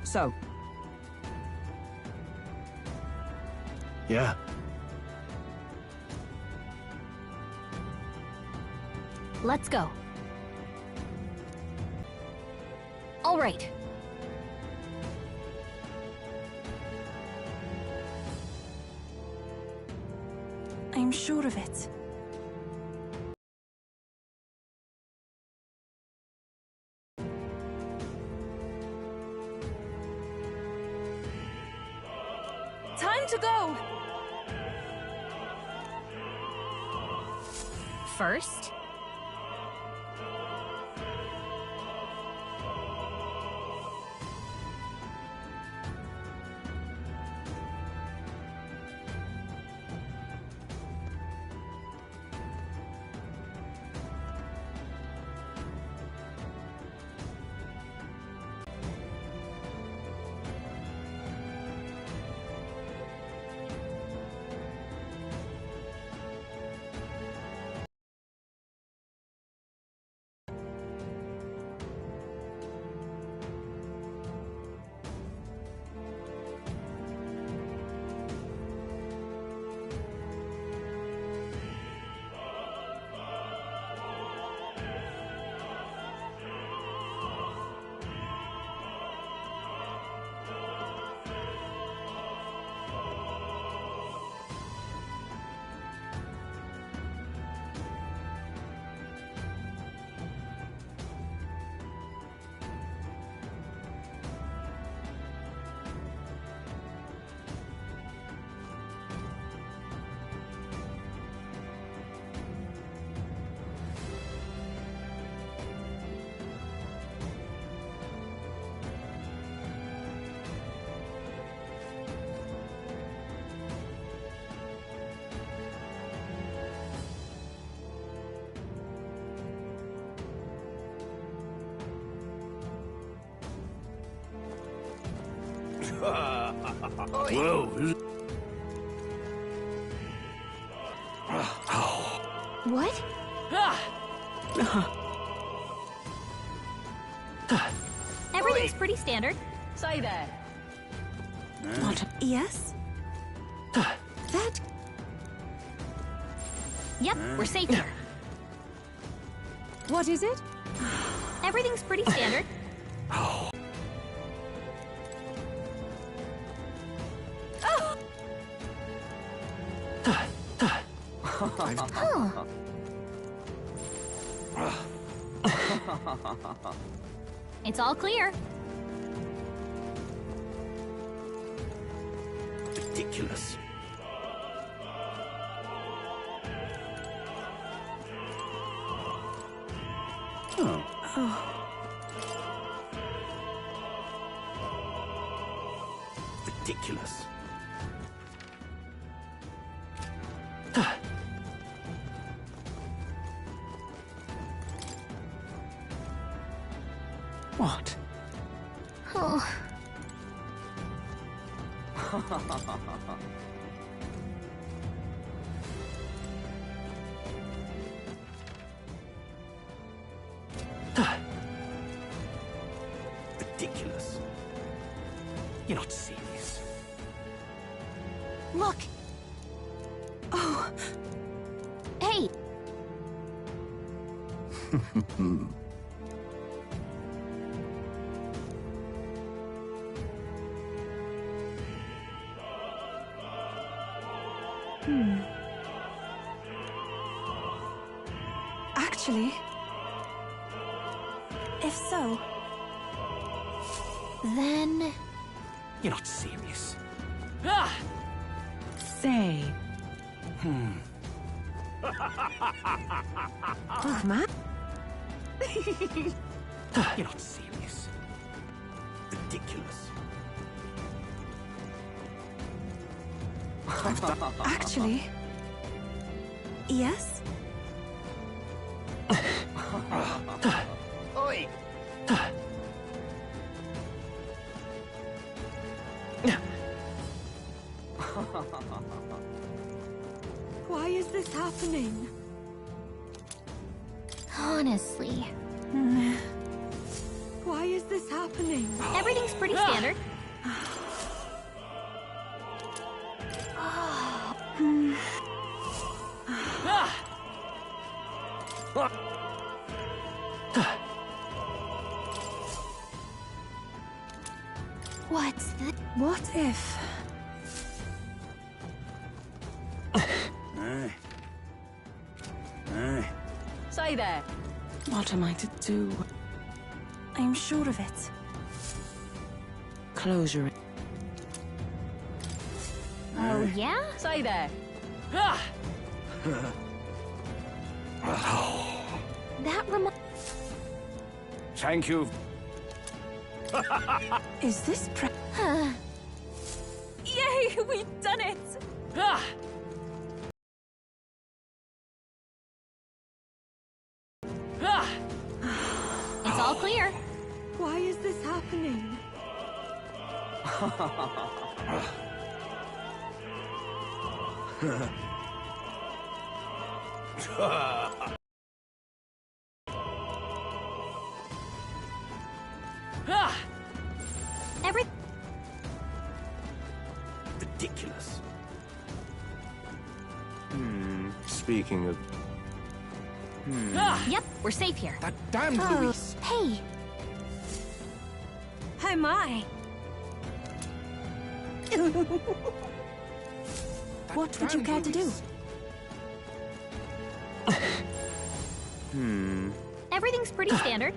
So? Yeah. Let's go. All right. I'm sure of it. Time to go! First, Whoa. what? Everything's pretty standard. Say there. What? Yes? That... Yep, we're safe here. What is it? Everything's pretty standard. Huh. It's all clear. Ridiculous. Ridiculous. What? Oh. Ridiculous. You're not serious. Look. Oh, Hey. actually... If so... Then... You're not serious. Say... Oh, man. You're not serious. Ridiculous. Actually... Yes? Oi! Why is this happening? Honestly. Why is this happening? Everything's pretty standard. What's the... What if... Say there. What am I to do? I'm sure of it. Closure. Oh, yeah? Say there. That remi... Thank you. Is this Yay, we've done it! It's all clear. Why is this happening? Every... Ridiculous. Speaking of... Yep, we're safe here. That damned Luis. Hey, Oh my! What would you care to do? everything's pretty standard.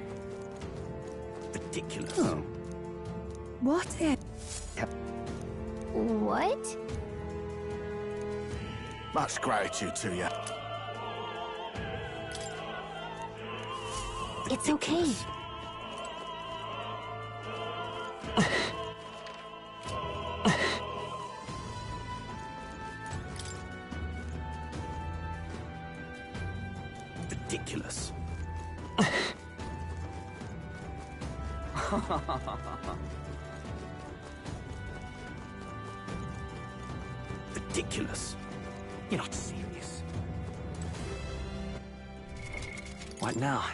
Ridiculous. Oh. What if... What? Much gratitude to you. It's okay. Ridiculous. Ridiculous. You're not serious. What now?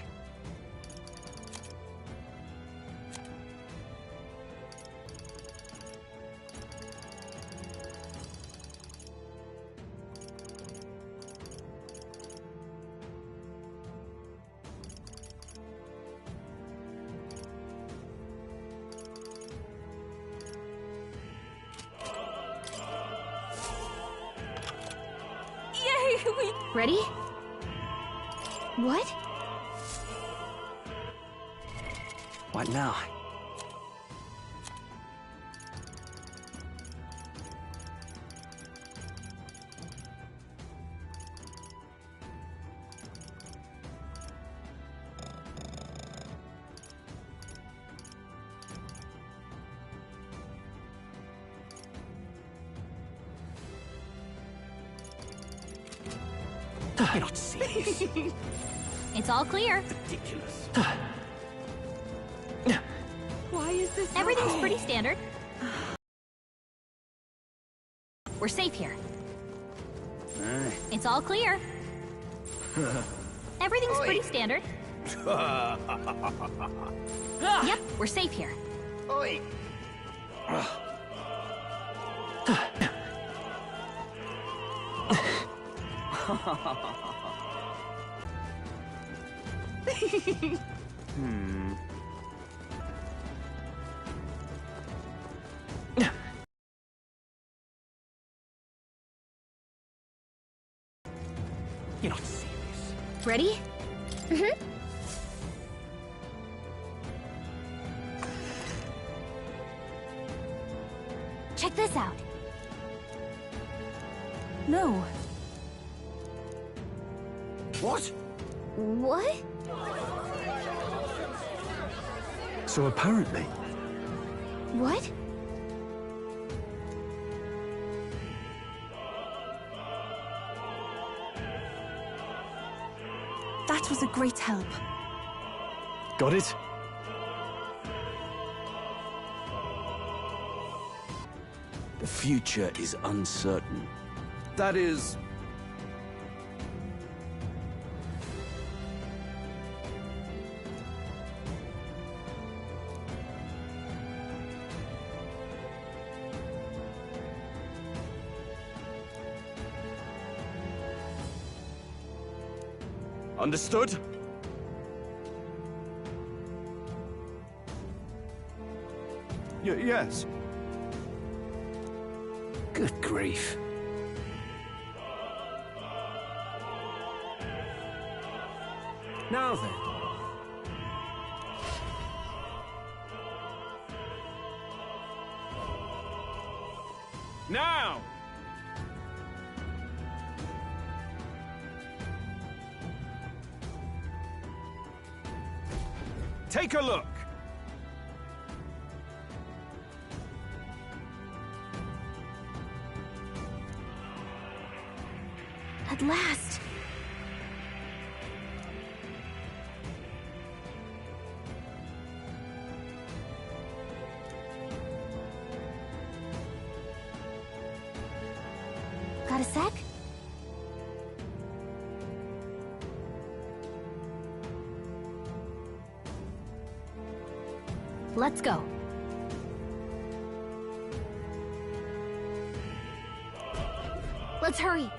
Yay, we... Ready? What? What now? You're not serious. It's all clear. Ridiculous. Why is this Everything's pretty standard. We're safe here. It's all clear. Everything's pretty standard. Yep, we're safe here. Oi! You're not serious. Ready? Check this out. No. What? What? So apparently, What? That was a great help. got it? The future is uncertain. That is... Understood? Yes. Good grief. Now then. Now! Take a look. At last! Got a sec? Let's go. Let's hurry.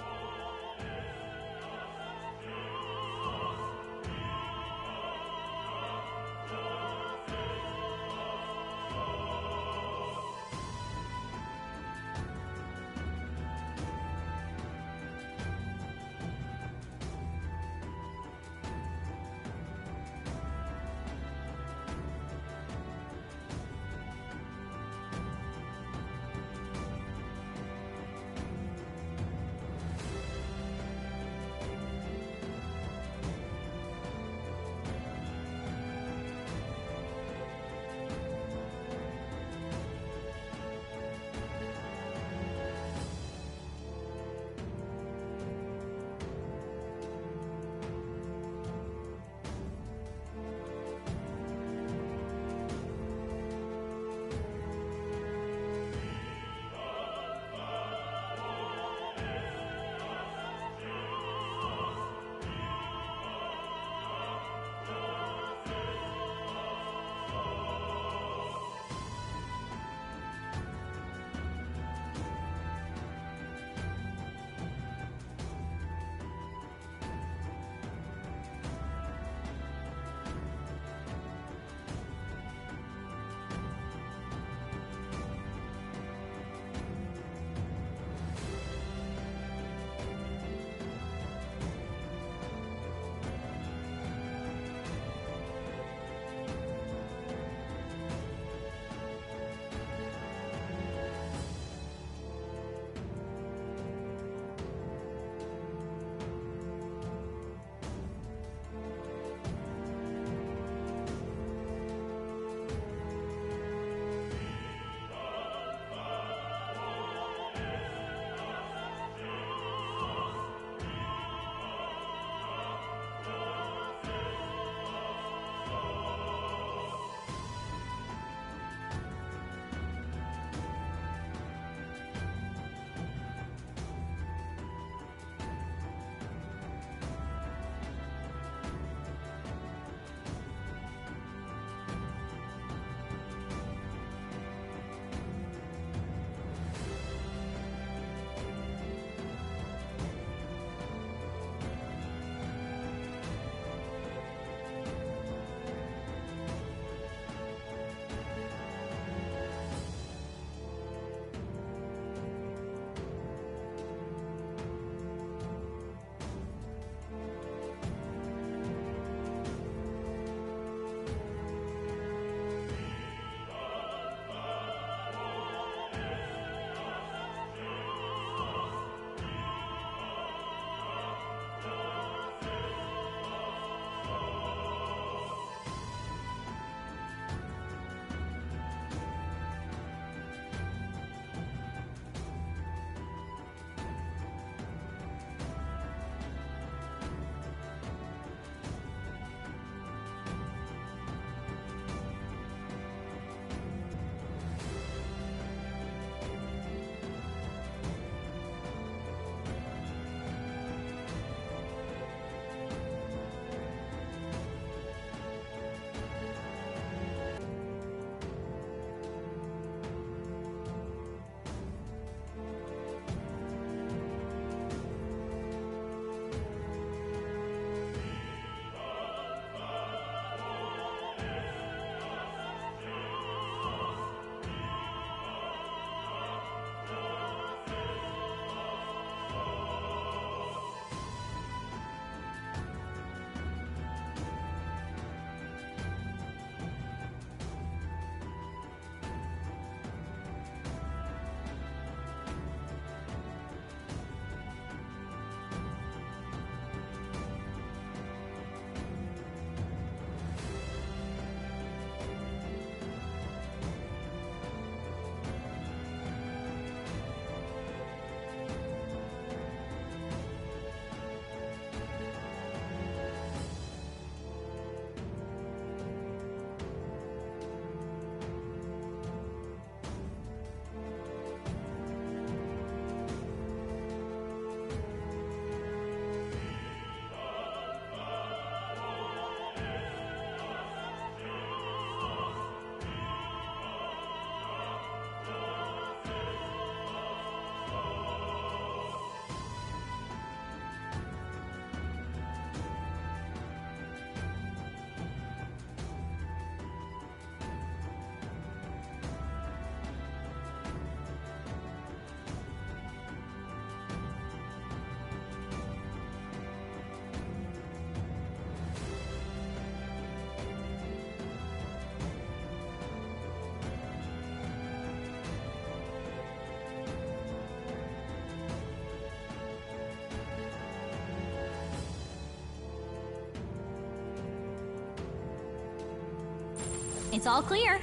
It's all clear.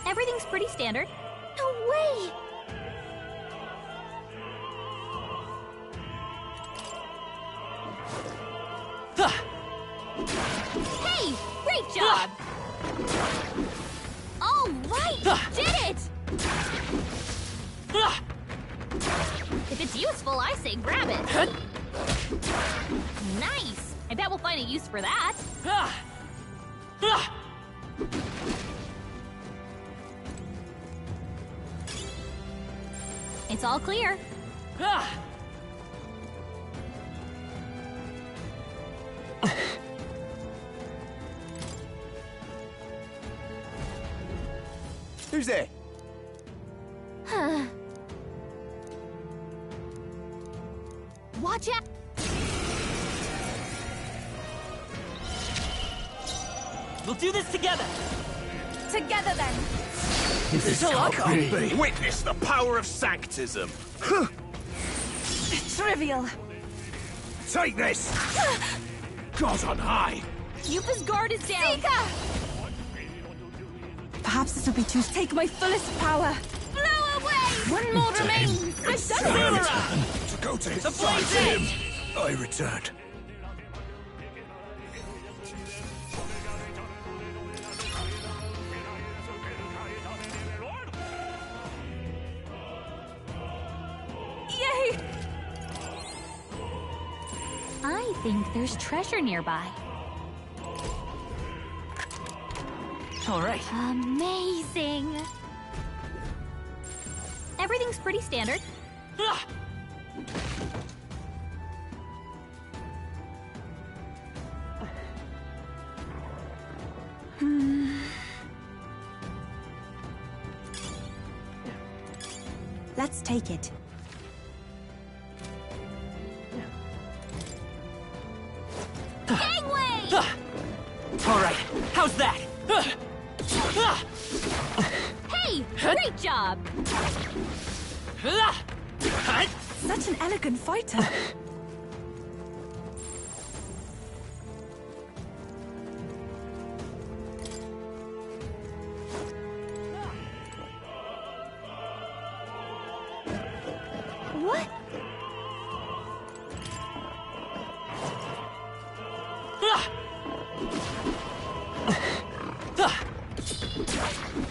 Everything's pretty standard. No way! Hey! Great job! All right! Did it! If it's useful, I say grab it. Nice! I bet we'll find a use for that. It's all clear. Who's there? Watch out! We'll do this together! Together then. This can't be. Witness the power of sanctism! Trivial. Take this! God on high! Cupid's guard is down. Seeker! Perhaps this will be too. Take my fullest power. Blow away! One more remains. I've done it. To go to his The side blaze to him. edge! I returned. Yay! I think there's treasure nearby. All right. Amazing! Everything's pretty standard. Let's take it. Gangway! All right. How's that? Hey! Great job! Such an elegant fighter. What?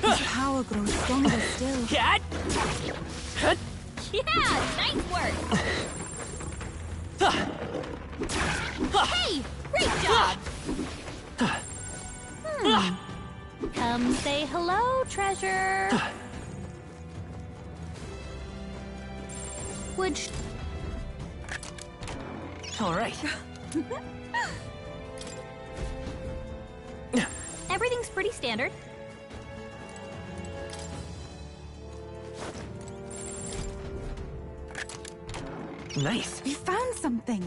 His power grows stronger still. Cat? Yeah! Nice work! Hey! Great job! Come say hello, treasure. Would All right. Everything's pretty standard. Nice. We found something.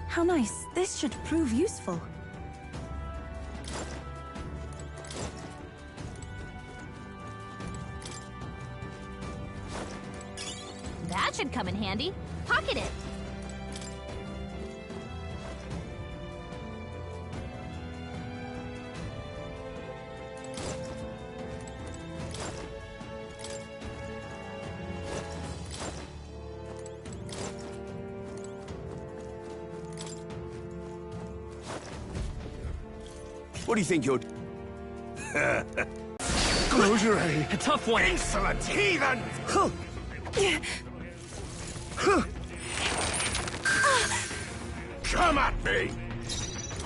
How nice. This should prove useful. That should come in handy. Pocket it. What do you think you're... Closure, eh? A tough one. Insolent heathen! Come at me!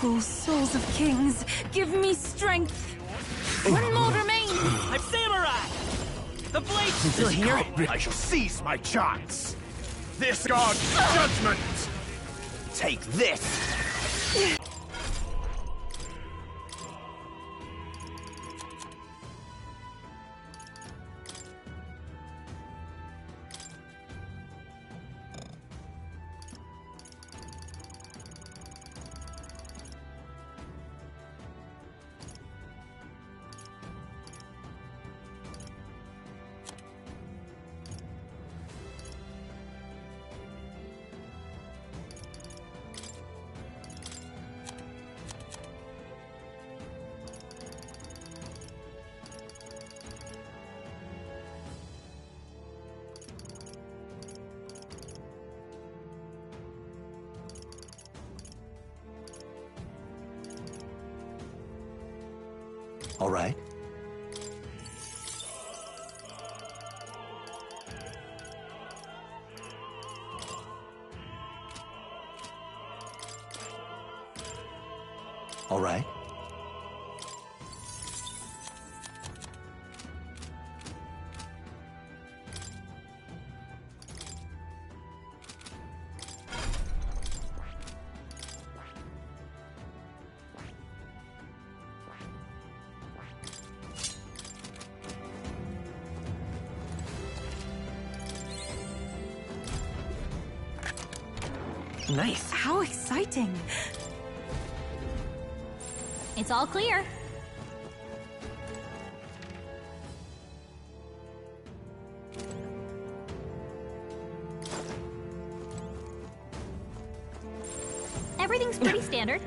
Oh, souls of kings, give me strength. One more remains. I'm samurai. The blade's still here. I shall seize my chance. This God's judgment! Take this! All right. All right. Nice. How exciting! It's all clear. Everything's pretty standard.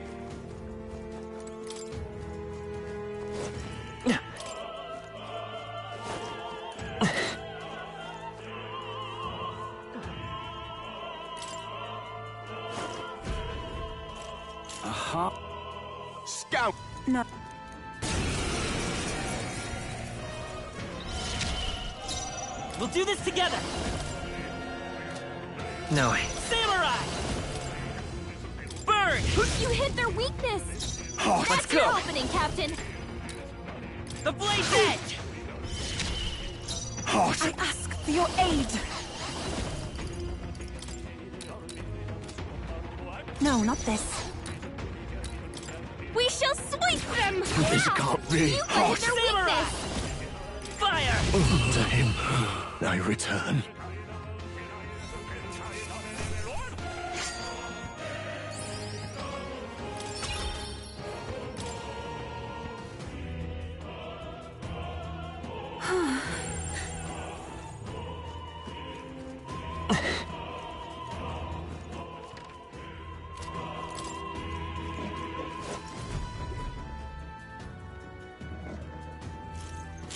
Scout! No. We'll do this together. No way. Samurai! Burn! You hit their weakness. Oh, That's go. your opening, Captain. The blade's edge! oh, I ask for your aid. No, not this. We shall sweep them. This can't be. You got their Samurai! weakness. Fire! To him I return.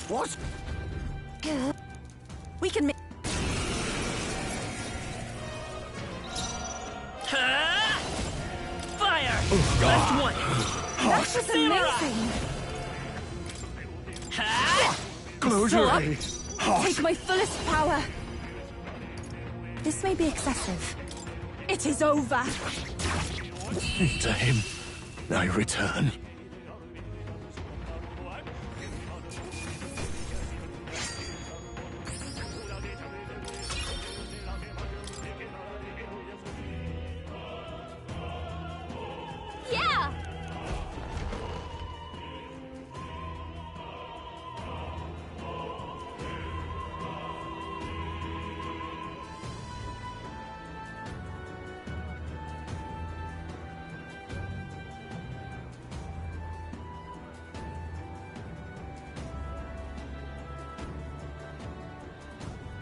what? We can make. Ha! Fire! Last one! That was amazing. Ha! Close Still your up? eyes. Take my fullest power. This may be excessive. It is over. To him I return. Yeah.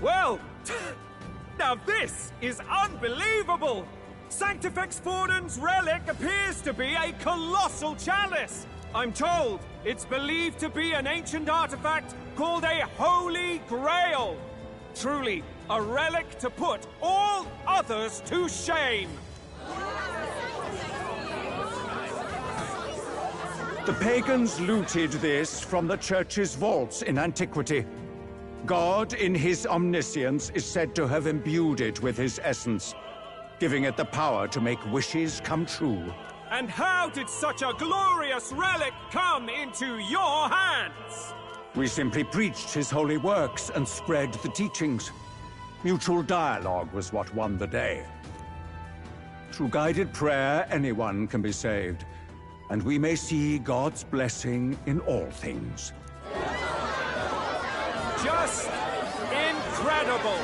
Well, now this is unbelievable! Sanctifex Forden's relic appears to be a colossal chalice! I'm told it's believed to be an ancient artifact called a Holy Grail! Truly, a relic to put all others to shame! The pagans looted this from the church's vaults in antiquity. God, in his omniscience, is said to have imbued it with his essence, giving it the power to make wishes come true. And how did such a glorious relic come into your hands? We simply preached his holy works and spread the teachings. Mutual dialogue was what won the day. Through guided prayer, anyone can be saved, and we may see God's blessing in all things. Just incredible!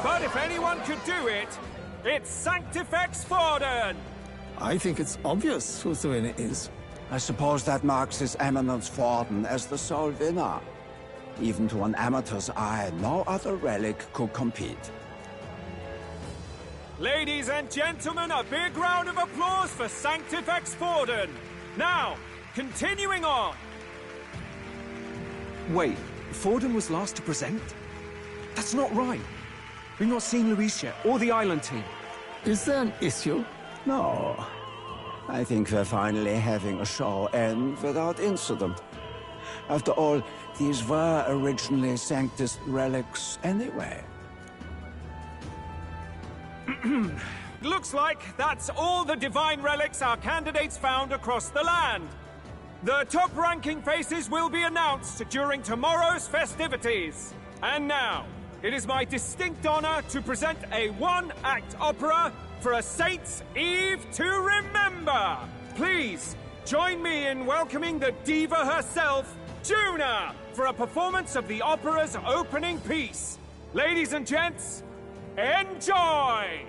But if anyone could do it, it's Sanctifex Forden! I think it's obvious who the winner is. I suppose that marks His Eminence Forden as the sole winner. Even to an amateur's eye, no other relic could compete. Ladies and gentlemen, a big round of applause for Sanctifex Forden! Now, continuing on! Wait, Forden was last to present? That's not right. We've not seen Luis yet, or the island team. Is there an issue? No. I think we're finally having a show end without incident. After all, these were originally Sanctus relics anyway. Looks like that's all the divine relics our candidates found across the land. The top-ranking faces will be announced during tomorrow's festivities. And now, it is my distinct honor to present a one-act opera for a Saints' Eve to remember. Please, join me in welcoming the diva herself, Juna, for a performance of the opera's opening piece. Ladies and gents, enjoy!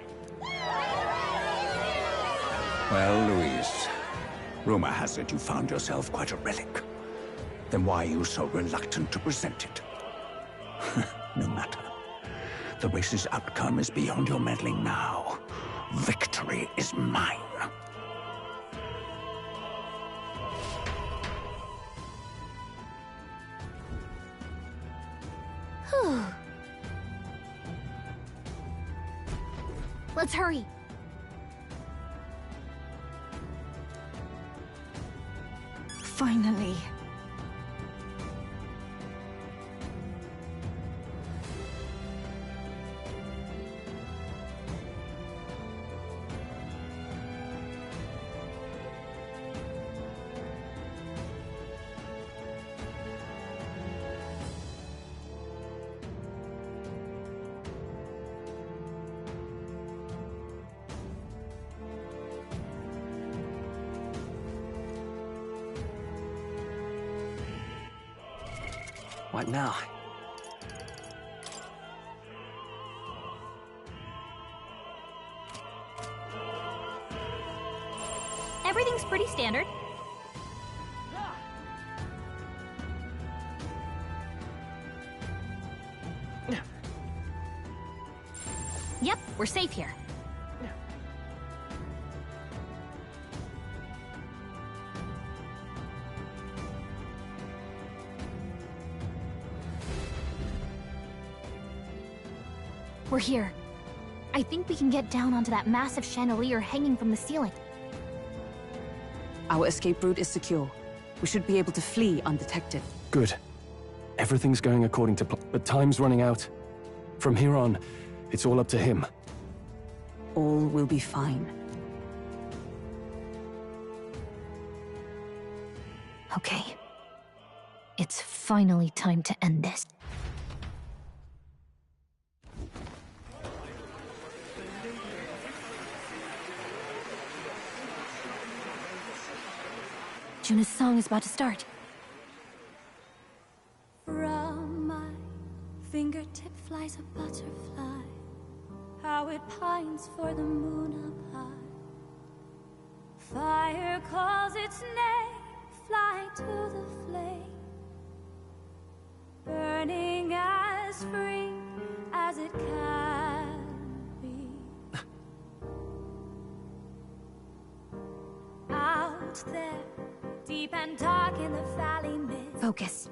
Well, Louise, rumor has it you found yourself quite a relic. Then why are you so reluctant to present it? No matter. The race's outcome is beyond your meddling now. Victory is mine. Let's hurry. Finally. What now? Everything's pretty standard. Yep, we're safe here. We're here. I think we can get down onto that massive chandelier hanging from the ceiling. Our escape route is secure. We should be able to flee undetected. Good. Everything's going according to plan, but time's running out. From here on, it's all up to him. All will be fine. Okay. It's finally time to end this. Juna's song is about to start. From my fingertip flies a butterfly, how it pines for the moon up high. Fire calls its name, fly to the flame, burning as free as it can be. Out there, deep and dark in the valley mist. Focus.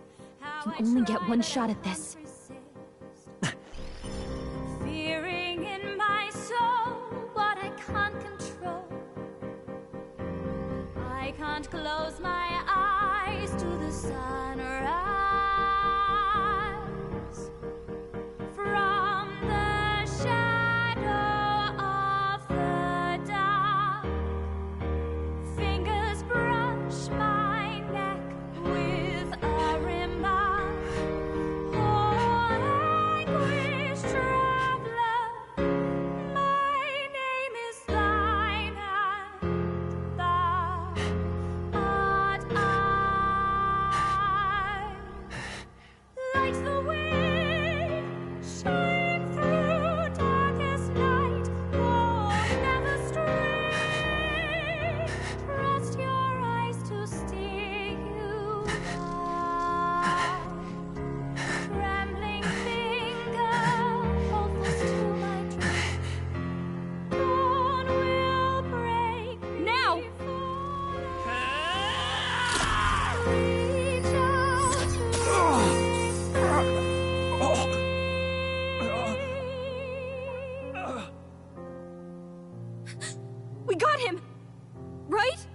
You can only get one shot at this. Fearing in my soul what I can't control. I can't close my eyes to the sunrise. From the shadow of the dark, fingers brush my neck with a remark. Oh, anguish traveler, my name is thine, and thou art I. Like the wind, shine through darkest night. Oh, never stray. Trust your eyes to steer you right. Trembling finger, hold fast to my dream. Dawn will break now. Reach out to We got him! Right?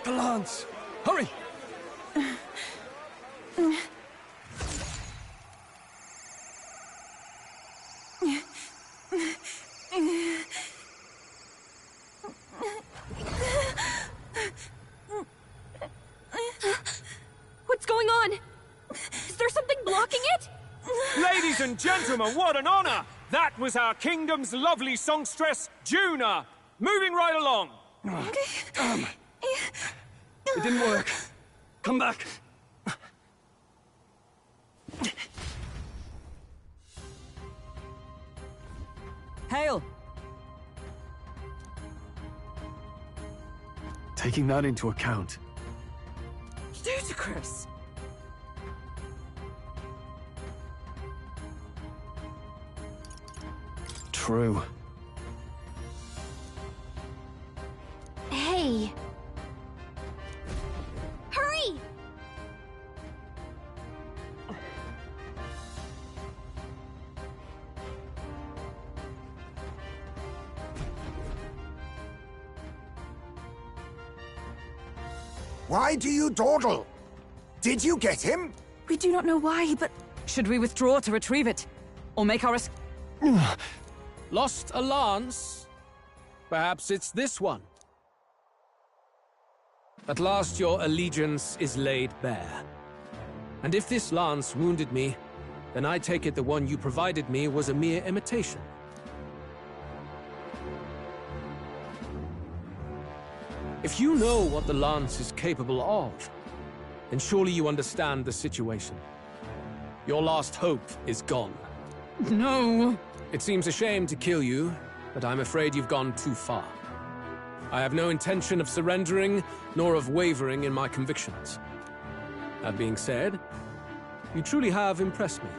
The lance! Hurry! What's going on? Is there something blocking it? Ladies and gentlemen, what an honor! That was our kingdom's lovely songstress, Juna. Moving right along. It didn't work. Come back. Hail! Taking that into account, Ludicrous! true. Hey! Hurry! Why do you dawdle? Did you get him? We do not know why, but... Should we withdraw to retrieve it? Or make our... Lost a lance? Perhaps it's this one. At last your allegiance is laid bare. And if this lance wounded me, then I take it the one you provided me was a mere imitation. If you know what the lance is capable of, then surely you understand the situation. Your last hope is gone. No! It seems a shame to kill you, but I'm afraid you've gone too far. I have no intention of surrendering, nor of wavering in my convictions. That being said, you truly have impressed me.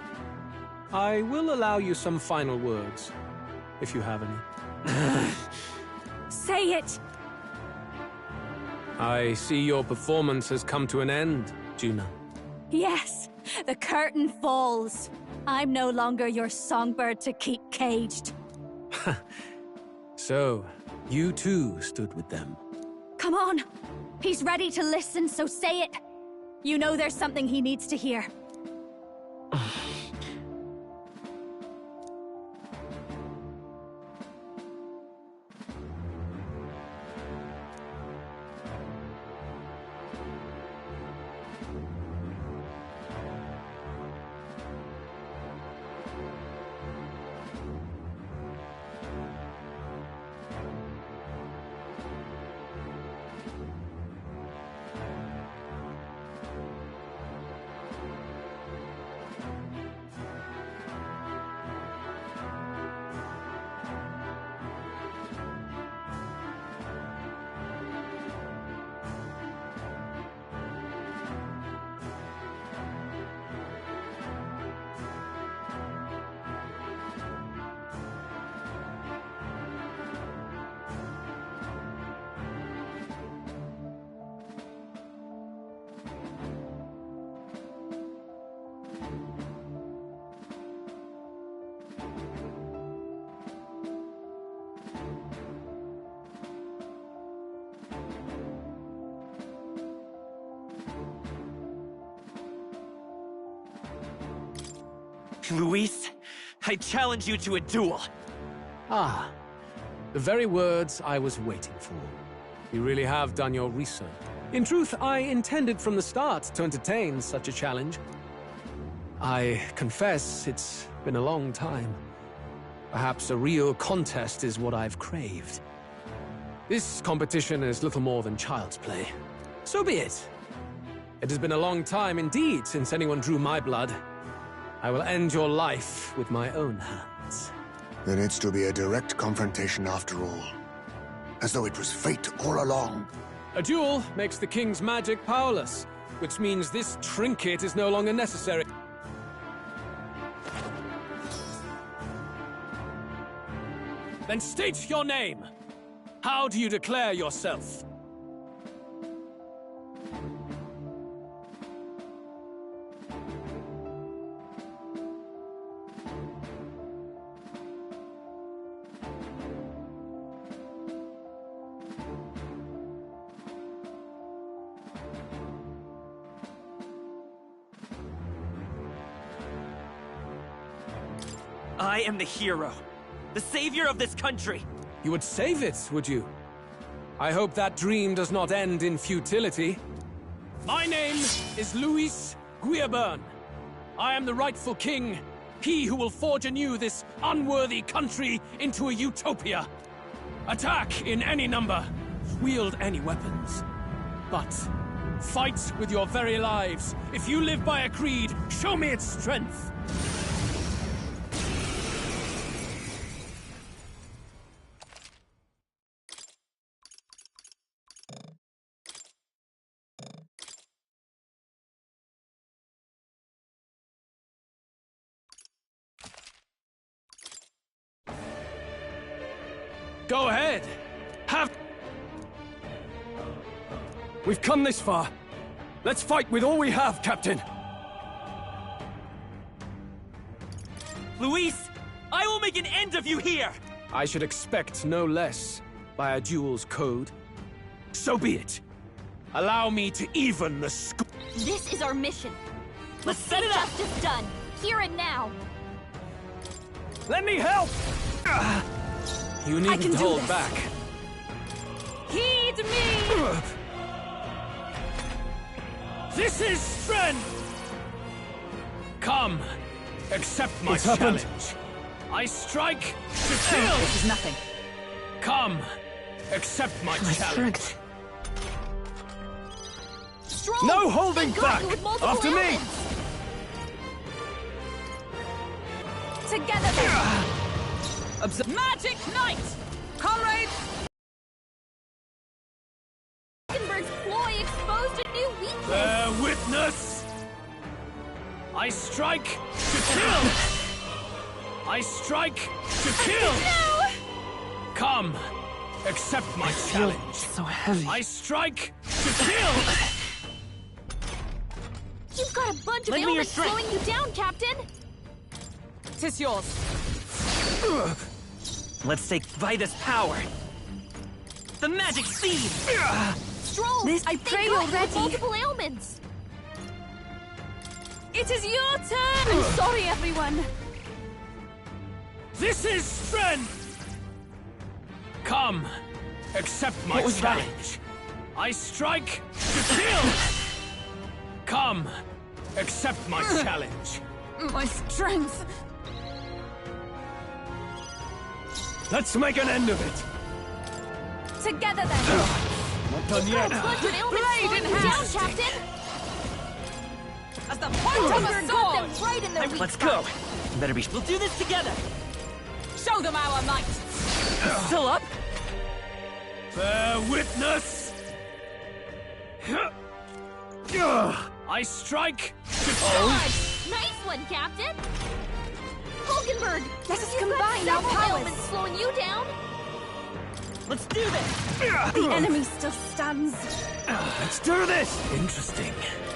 I will allow you some final words, if you have any. Say it! I see your performance has come to an end, Juna. Yes, the curtain falls. I'm no longer your songbird to keep caged. So, you too stood with them. Come on. He's ready to listen, so say it. You know there's something he needs to hear. Luis, I challenge you to a duel. Ah, the very words I was waiting for. You really have done your research. In truth, I intended from the start to entertain such a challenge. I confess it's been a long time. Perhaps a real contest is what I've craved. This competition is little more than child's play. So be it. It has been a long time indeed since anyone drew my blood. I will end your life with my own hands. Then it's to be a direct confrontation after all. As though it was fate all along. A duel makes the king's magic powerless, which means this trinket is no longer necessary. Then state your name. How do you declare yourself? I am the hero. The savior of this country. You would save it, would you? I hope that dream does not end in futility. My name is Luis Guillerburn. I am the rightful king. He who will forge anew this unworthy country into a utopia. Attack in any number. Wield any weapons. But fight with your very lives. If you live by a creed, show me its strength. Go ahead. We've come this far. Let's fight with all we have, Captain. Luis, I will make an end of you here! I should expect no less by a duel's code. So be it. Allow me to even the score. This is our mission. Let's set it up! Justice done, here and now. Let me help! You needn't hold back. Heed me! This is strength! Come, accept my What's happened? challenge. I strike to kill! This is nothing. Come, accept my challenge. Strong! No holding They got back! you with multiple After me! elements. Together then! Magic Knight! Comrades! Falkenberg's ploy exposed a new weakness. Bear witness! I strike to kill! I strike to kill! No! Come, accept my challenge. So heavy. I strike to kill! You've got a bunch of Lend me your ailments strength. slowing you down, Captain. 'Tis yours. Let's take by this power. The magic seed! Stroll, I they pray got you're you with ready. multiple ailments. It is your turn! I'm sorry, everyone. This is strength! Come, accept my What was that? challenge. I strike to kill! Come, accept my challenge. My strength. Let's make an end of it! Together then! Not done yet. 100 ailments Blade slowing in you down, hand. Captain. As the point of a Falkenberg got sword! them right in their weak Let's spot. go! Better be. We'll do this together! Show them our might! Still up? Bear witness! I strike to kill! Nice one, Captain. Falkenberg, Let us you've got combine our several powers. ailments slowing you down. Let's do this! The enemy still stands. Let's do this! Interesting.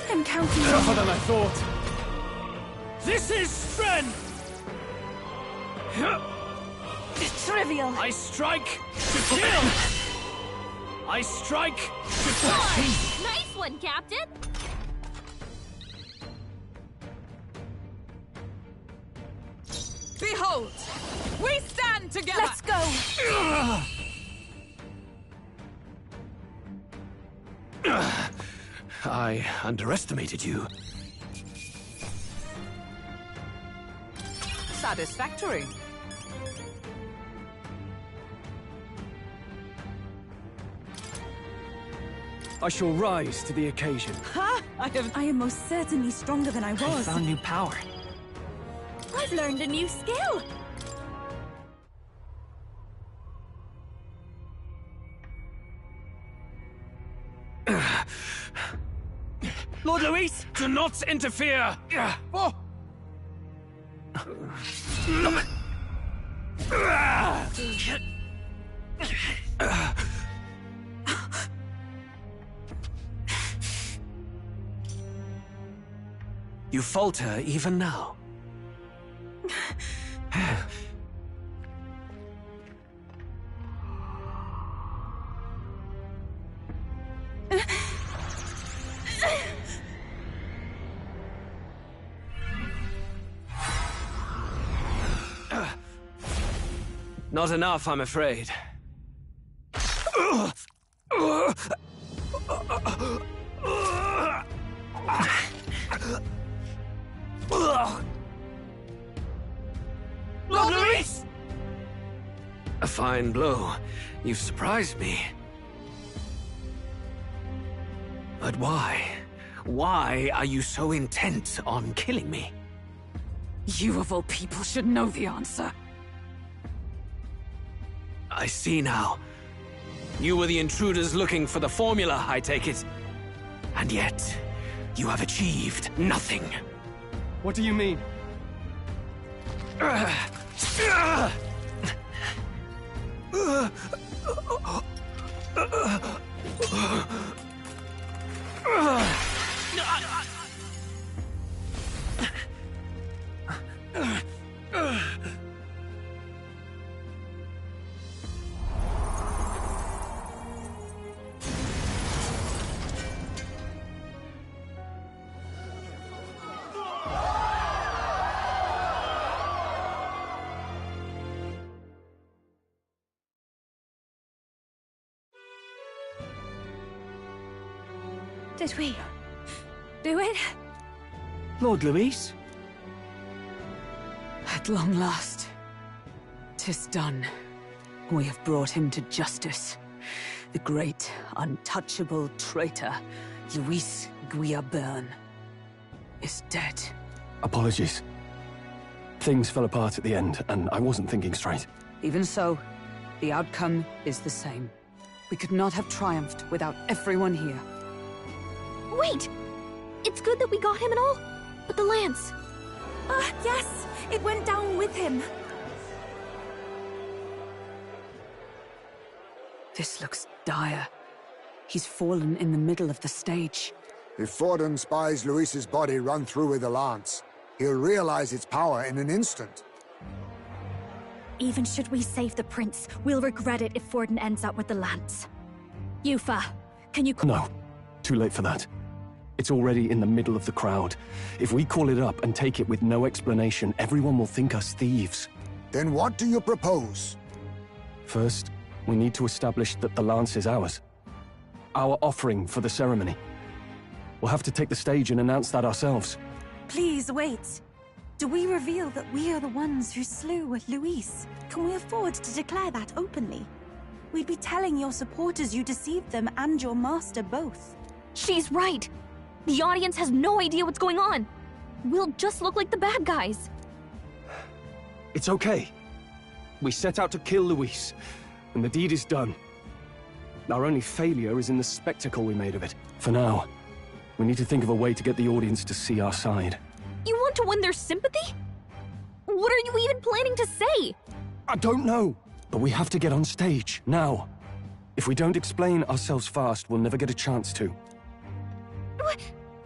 I'm counting on Tougher than I thought. This is strength! trivial. I strike to kill! I strike to kill! Nice one, Captain. Behold! We stand together! Let's go! I underestimated you. Satisfactory. I shall rise to the occasion. Ha! I am most certainly stronger than I was. I found new power. I've learned a new skill. Lord Luis, do not interfere! Oh. You falter even now. Not enough, I'm afraid. Lord Luis! A fine blow. You've surprised me. But why? Why are you so intent on killing me? You of all people should know the answer. I see now. You were the intruders looking for the formula, I take it. And yet, you have achieved nothing. What do you mean? Did we do it? Lord Luis? At long last, 'tis done. We have brought him to justice. The great, untouchable traitor, Luis Guillabern, is dead. Apologies. Things fell apart at the end, and I wasn't thinking straight. Even so, the outcome is the same. We could not have triumphed without everyone here. Wait! It's good that we got him and all, but the lance... Yes! It went down with him! This looks dire. He's fallen in the middle of the stage. If Forden spies Luis's body run through with the lance, he'll realize its power in an instant. Even should we save the prince, we'll regret it if Forden ends up with the lance. Yufa, can you... No. Too late for that. It's already in the middle of the crowd. If we call it up and take it with no explanation, everyone will think us thieves. Then what do you propose? First, we need to establish that the lance is ours. Our offering for the ceremony. We'll have to take the stage and announce that ourselves. Please wait. Do we reveal that we are the ones who slew Luis? Can we afford to declare that openly? We'd be telling your supporters you deceived them and your master both. She's right! The audience has no idea what's going on! We'll just look like the bad guys. It's okay. We set out to kill Luis, and the deed is done. Our only failure is in the spectacle we made of it. For now, we need to think of a way to get the audience to see our side. You want to win their sympathy? What are you even planning to say? I don't know, but we have to get on stage, now. If we don't explain ourselves fast, we'll never get a chance to.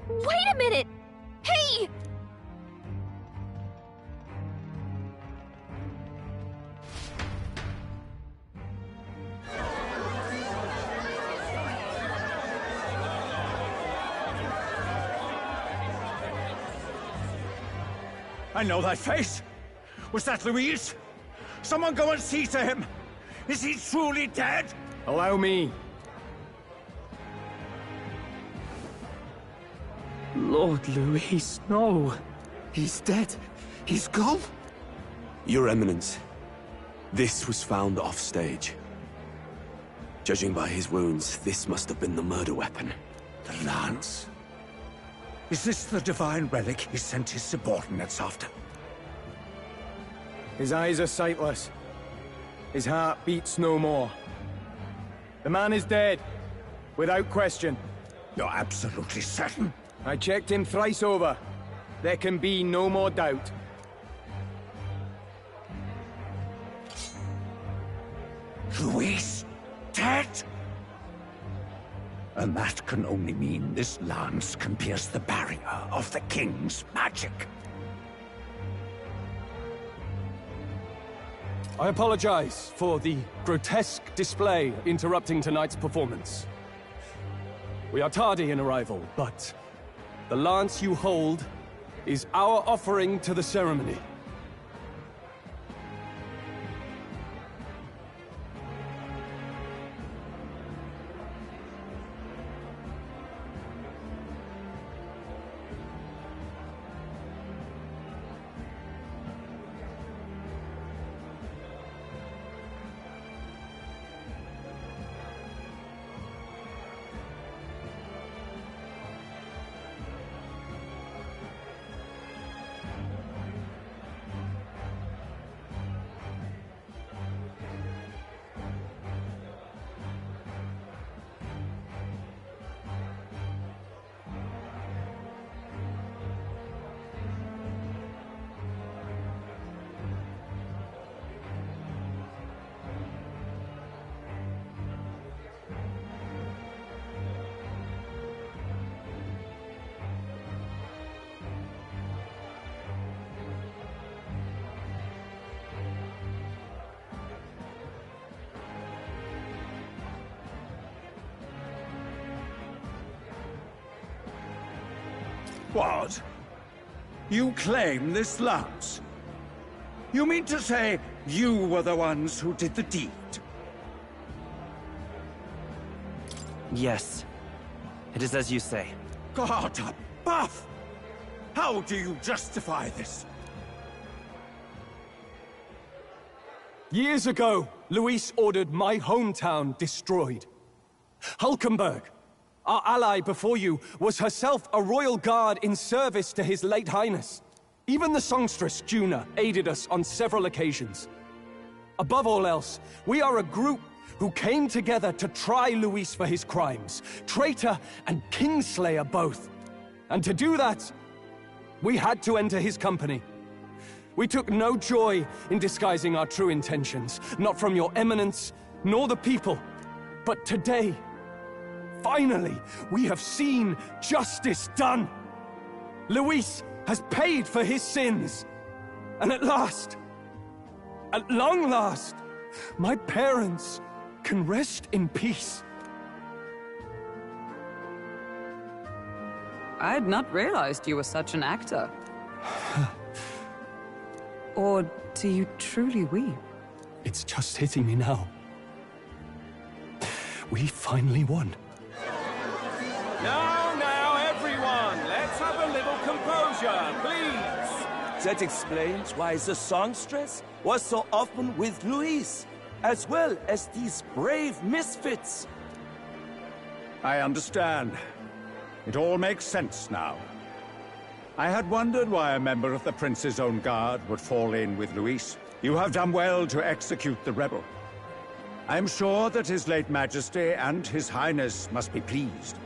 Wait a minute! Hey! I know that face. Was that Luis? Someone go and see to him. Is he truly dead? Allow me. Lord Luis, no. He's dead. He's gone. Your Eminence, this was found off-stage. Judging by his wounds, this must have been the murder weapon. The lance? Is this the divine relic he sent his subordinates after? His eyes are sightless. His heart beats no more. The man is dead, without question. You're absolutely certain? I checked him thrice over. There can be no more doubt. Luis? Dead? And that can only mean this lance can pierce the barrier of the king's magic. I apologize for the grotesque display interrupting tonight's performance. We are tardy in arrival, but the lance you hold is our offering to the ceremony. What? You claim this lance? You mean to say you were the ones who did the deed? Yes. It is as you say. God above! How do you justify this? Years ago, Luis ordered my hometown destroyed. Hulkenberg, our ally before you, was herself a royal guard in service to his late highness. Even the songstress, Juna, aided us on several occasions. Above all else, we are a group who came together to try Luis for his crimes, traitor and kingslayer both. And to do that, we had to enter his company. We took no joy in disguising our true intentions, not from your eminence, nor the people. But today, finally, we have seen justice done. Luis has paid for his sins. And at last, at long last, my parents can rest in peace. I had not realized you were such an actor. Or do you truly weep? It's just hitting me now. We finally won. Now, everyone, let's have a little composure, please. That explains why the songstress was so often with Luis, as well as these brave misfits. I understand. It all makes sense now. I had wondered why a member of the Prince's own guard would fall in with Luis. You have done well to execute the rebel. I am sure that His late Majesty and His Highness must be pleased.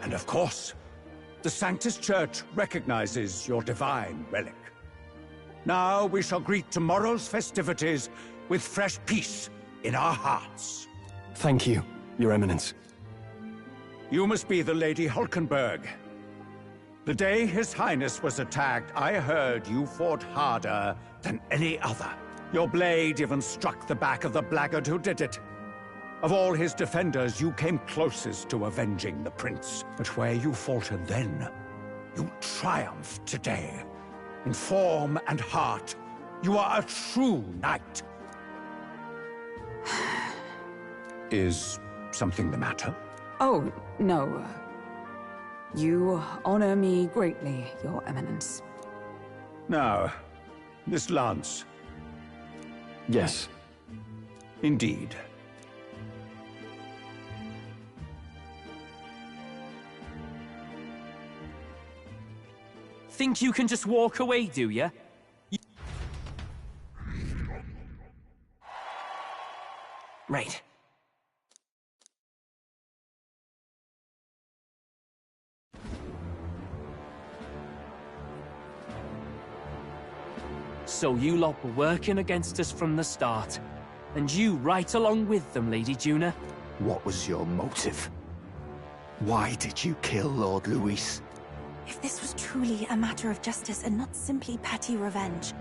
And of course, the Sanctus Church recognizes your divine relic. Now we shall greet tomorrow's festivities with fresh peace in our hearts. Thank you, Your Eminence. You must be the Lady Hulkenberg. The day His Highness was attacked, I heard you fought harder than any other. Your blade even struck the back of the blackguard who did it. Of all his defenders, you came closest to avenging the prince. But where you faltered then, you triumphed today. In form and heart, you are a true knight. Is something the matter? Oh, no. You honor me greatly, Your Eminence. Now, this lance. Yes. Indeed. Think you can just walk away, do ya? Right. So you lot were working against us from the start. And you right along with them, Lady Juna? What was your motive? Why did you kill Lord Luis? If this was truly a matter of justice and not simply petty revenge,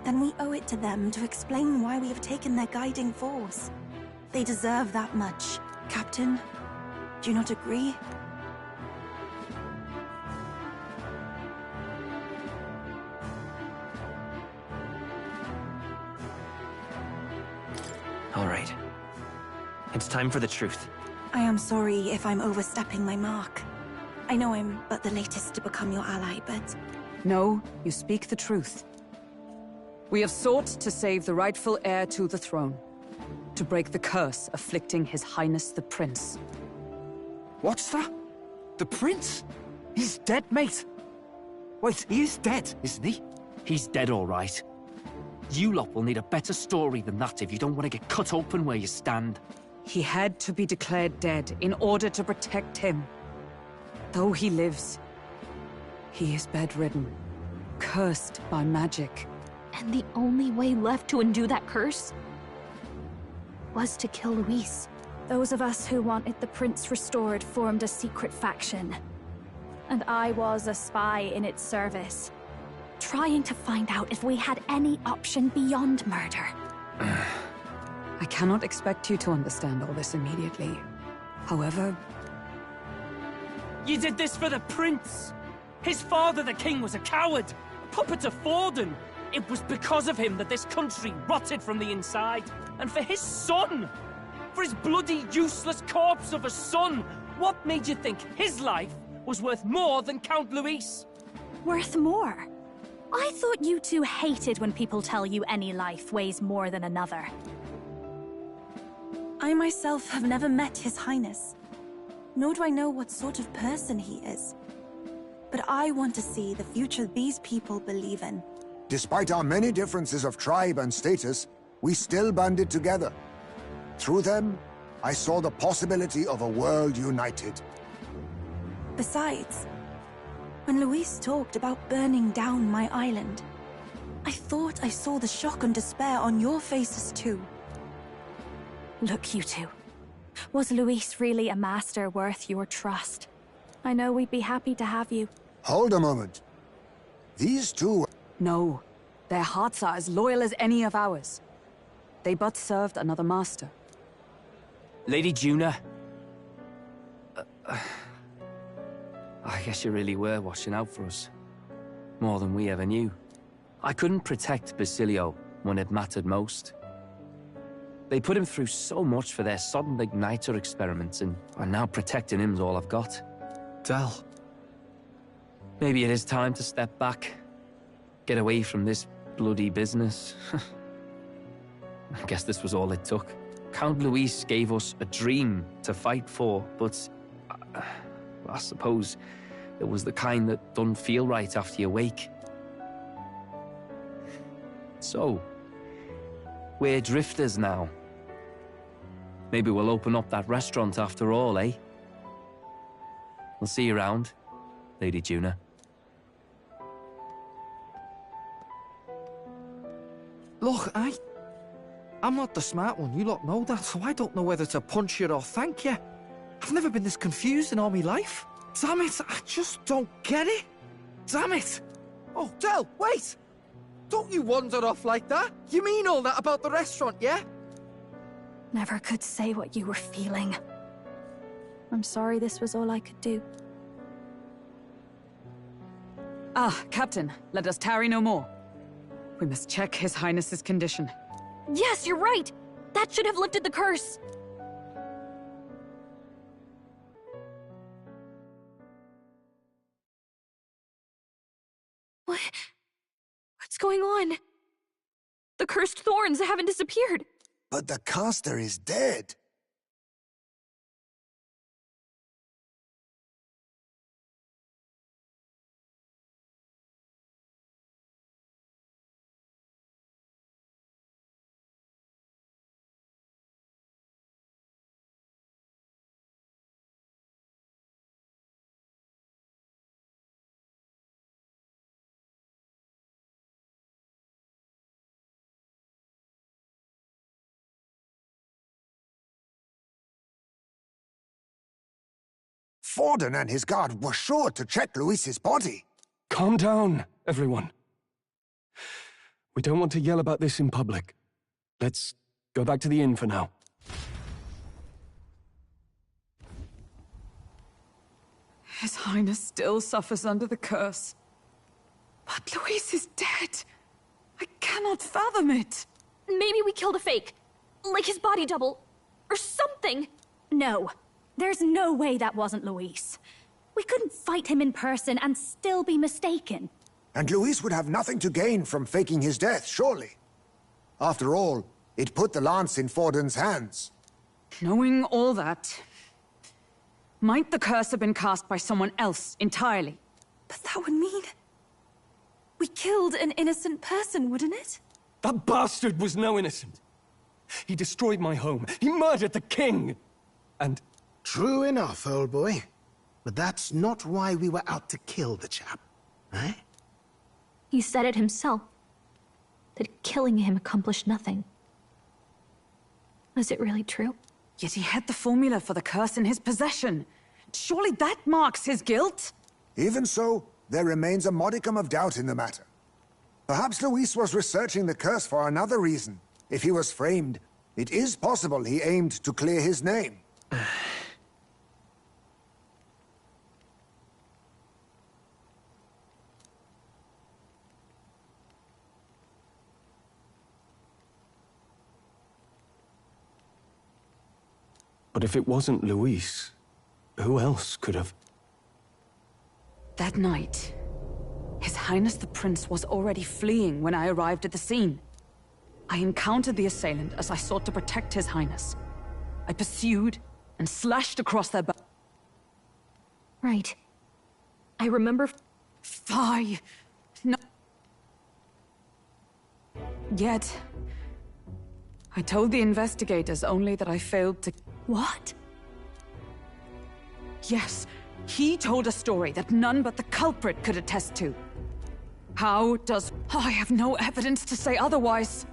then we owe it to them to explain why we have taken their guiding force. They deserve that much. Captain, do you not agree? All right. It's time for the truth. I am sorry if I'm overstepping my mark. I know I'm but the latest to become your ally, but... No, you speak the truth. We have sought to save the rightful heir to the throne. To break the curse afflicting His Highness the Prince. What's that? The Prince? He's dead, mate. Wait, he is dead, isn't he? He's dead, all right. You lot will need a better story than that if you don't want to get cut open where you stand. He had to be declared dead in order to protect him. Though he lives, he is bedridden, cursed by magic. And the only way left to undo that curse was to kill Luis. Those of us who wanted the prince restored formed a secret faction. And I was a spy in its service, trying to find out if we had any option beyond murder. I cannot expect you to understand all this immediately. However... You did this for the prince! His father, the king, was a coward, a puppet of Forden. It was because of him that this country rotted from the inside. And for his son, for his bloody, useless corpse of a son, what made you think his life was worth more than Count Luis? Worth more? I thought you two hated when people tell you any life weighs more than another. I myself have never met His Highness, nor do I know what sort of person he is. But I want to see the future these people believe in. Despite our many differences of tribe and status, we still banded together. Through them, I saw the possibility of a world united. Besides, when Luis talked about burning down my island, I thought I saw the shock and despair on your faces too. Look, you two. Was Luis really a master worth your trust? I know we'd be happy to have you. Hold a moment. These two... No. Their hearts are as loyal as any of ours. They but served another master. Lady Juna. I guess you really were watching out for us. More than we ever knew. I couldn't protect Basilio when it mattered most. They put him through so much for their sudden igniter experiments, and now protecting him's all I've got. Del. Maybe it is time to step back. Get away from this bloody business. I guess this was all it took. Count Luis gave us a dream to fight for, but I suppose it was the kind that doesn't feel right after you wake. So, we're drifters now. Maybe we'll open up that restaurant after all, eh? We'll see you around, Lady Juna. Look, I'm not the smart one, you lot know that, so I don't know whether to punch you or thank you. I've never been this confused in all my life. Damn it, I just don't get it. Damn it! Oh, Del, wait! Don't you wander off like that? You mean all that about the restaurant, yeah? Never could say what you were feeling. I'm sorry this was all I could do. Ah, Captain, let us tarry no more. We must check His Highness's condition. Yes, you're right! That should have lifted the curse! What's going on? The cursed thorns haven't disappeared! But the caster is dead. Forden and his guard were sure to check Luis's body. Calm down, everyone. We don't want to yell about this in public. Let's go back to the inn for now. His Highness still suffers under the curse. But Luis is dead. I cannot fathom it. Maybe we killed a fake. Like his body double. Or something. No. There's no way that wasn't Luis. We couldn't fight him in person and still be mistaken. And Luis would have nothing to gain from faking his death, surely. After all, it put the lance in Forden's hands. Knowing all that, might the curse have been cast by someone else entirely? But that would mean... we killed an innocent person, wouldn't it? That bastard was no innocent. He destroyed my home. He murdered the king. And... True enough, old boy. But that's not why we were out to kill the chap, eh? He said it himself. That killing him accomplished nothing. Was it really true? Yet he had the formula for the curse in his possession. Surely that marks his guilt? Even so, there remains a modicum of doubt in the matter. Perhaps Luis was researching the curse for another reason. If he was framed, it is possible he aimed to clear his name. But if it wasn't Luis, who else could have... That night, His Highness the Prince was already fleeing when I arrived at the scene. I encountered the assailant as I sought to protect His Highness. I pursued and slashed across their back. Right. I remember... Fie! No... Yet... I told the investigators only that I failed to... What? Yes, he told a story that none but the culprit could attest to. How does... I have no evidence to say otherwise.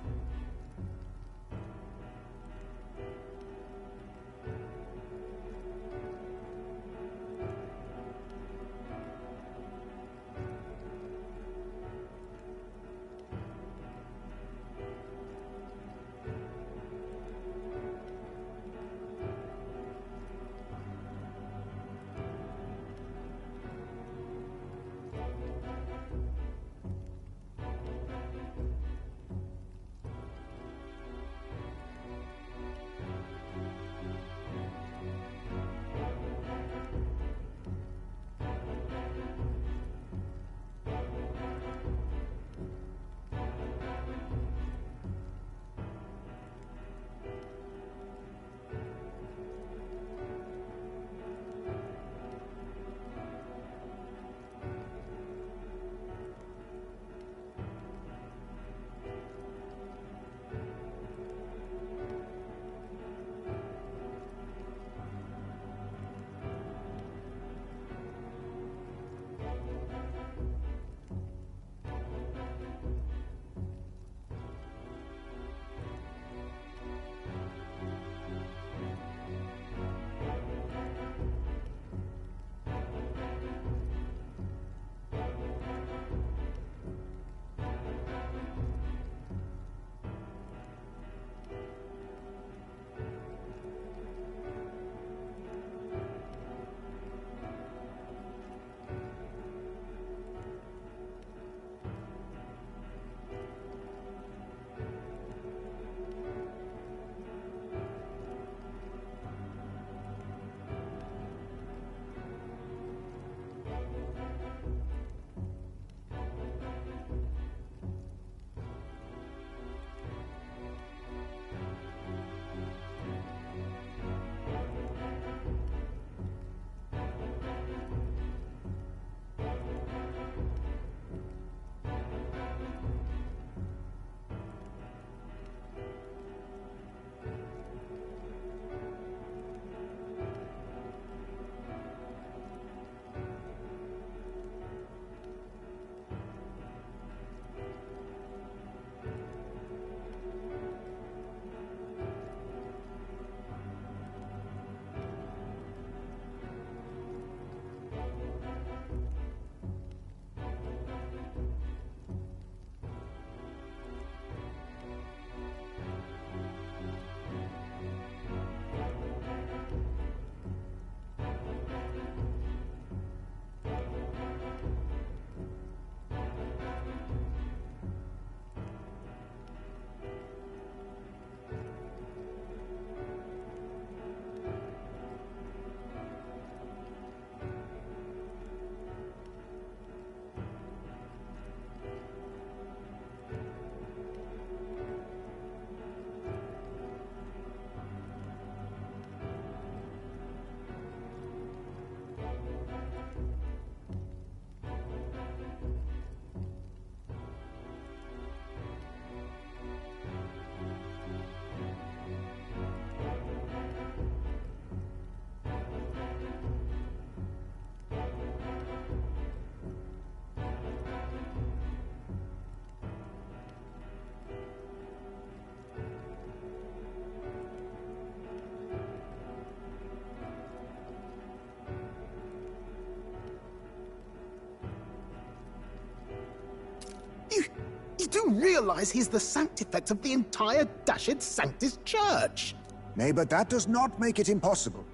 You do realize he's the sanctifex of the entire Dashed Sanctus Church? Nay, but that does not make it impossible.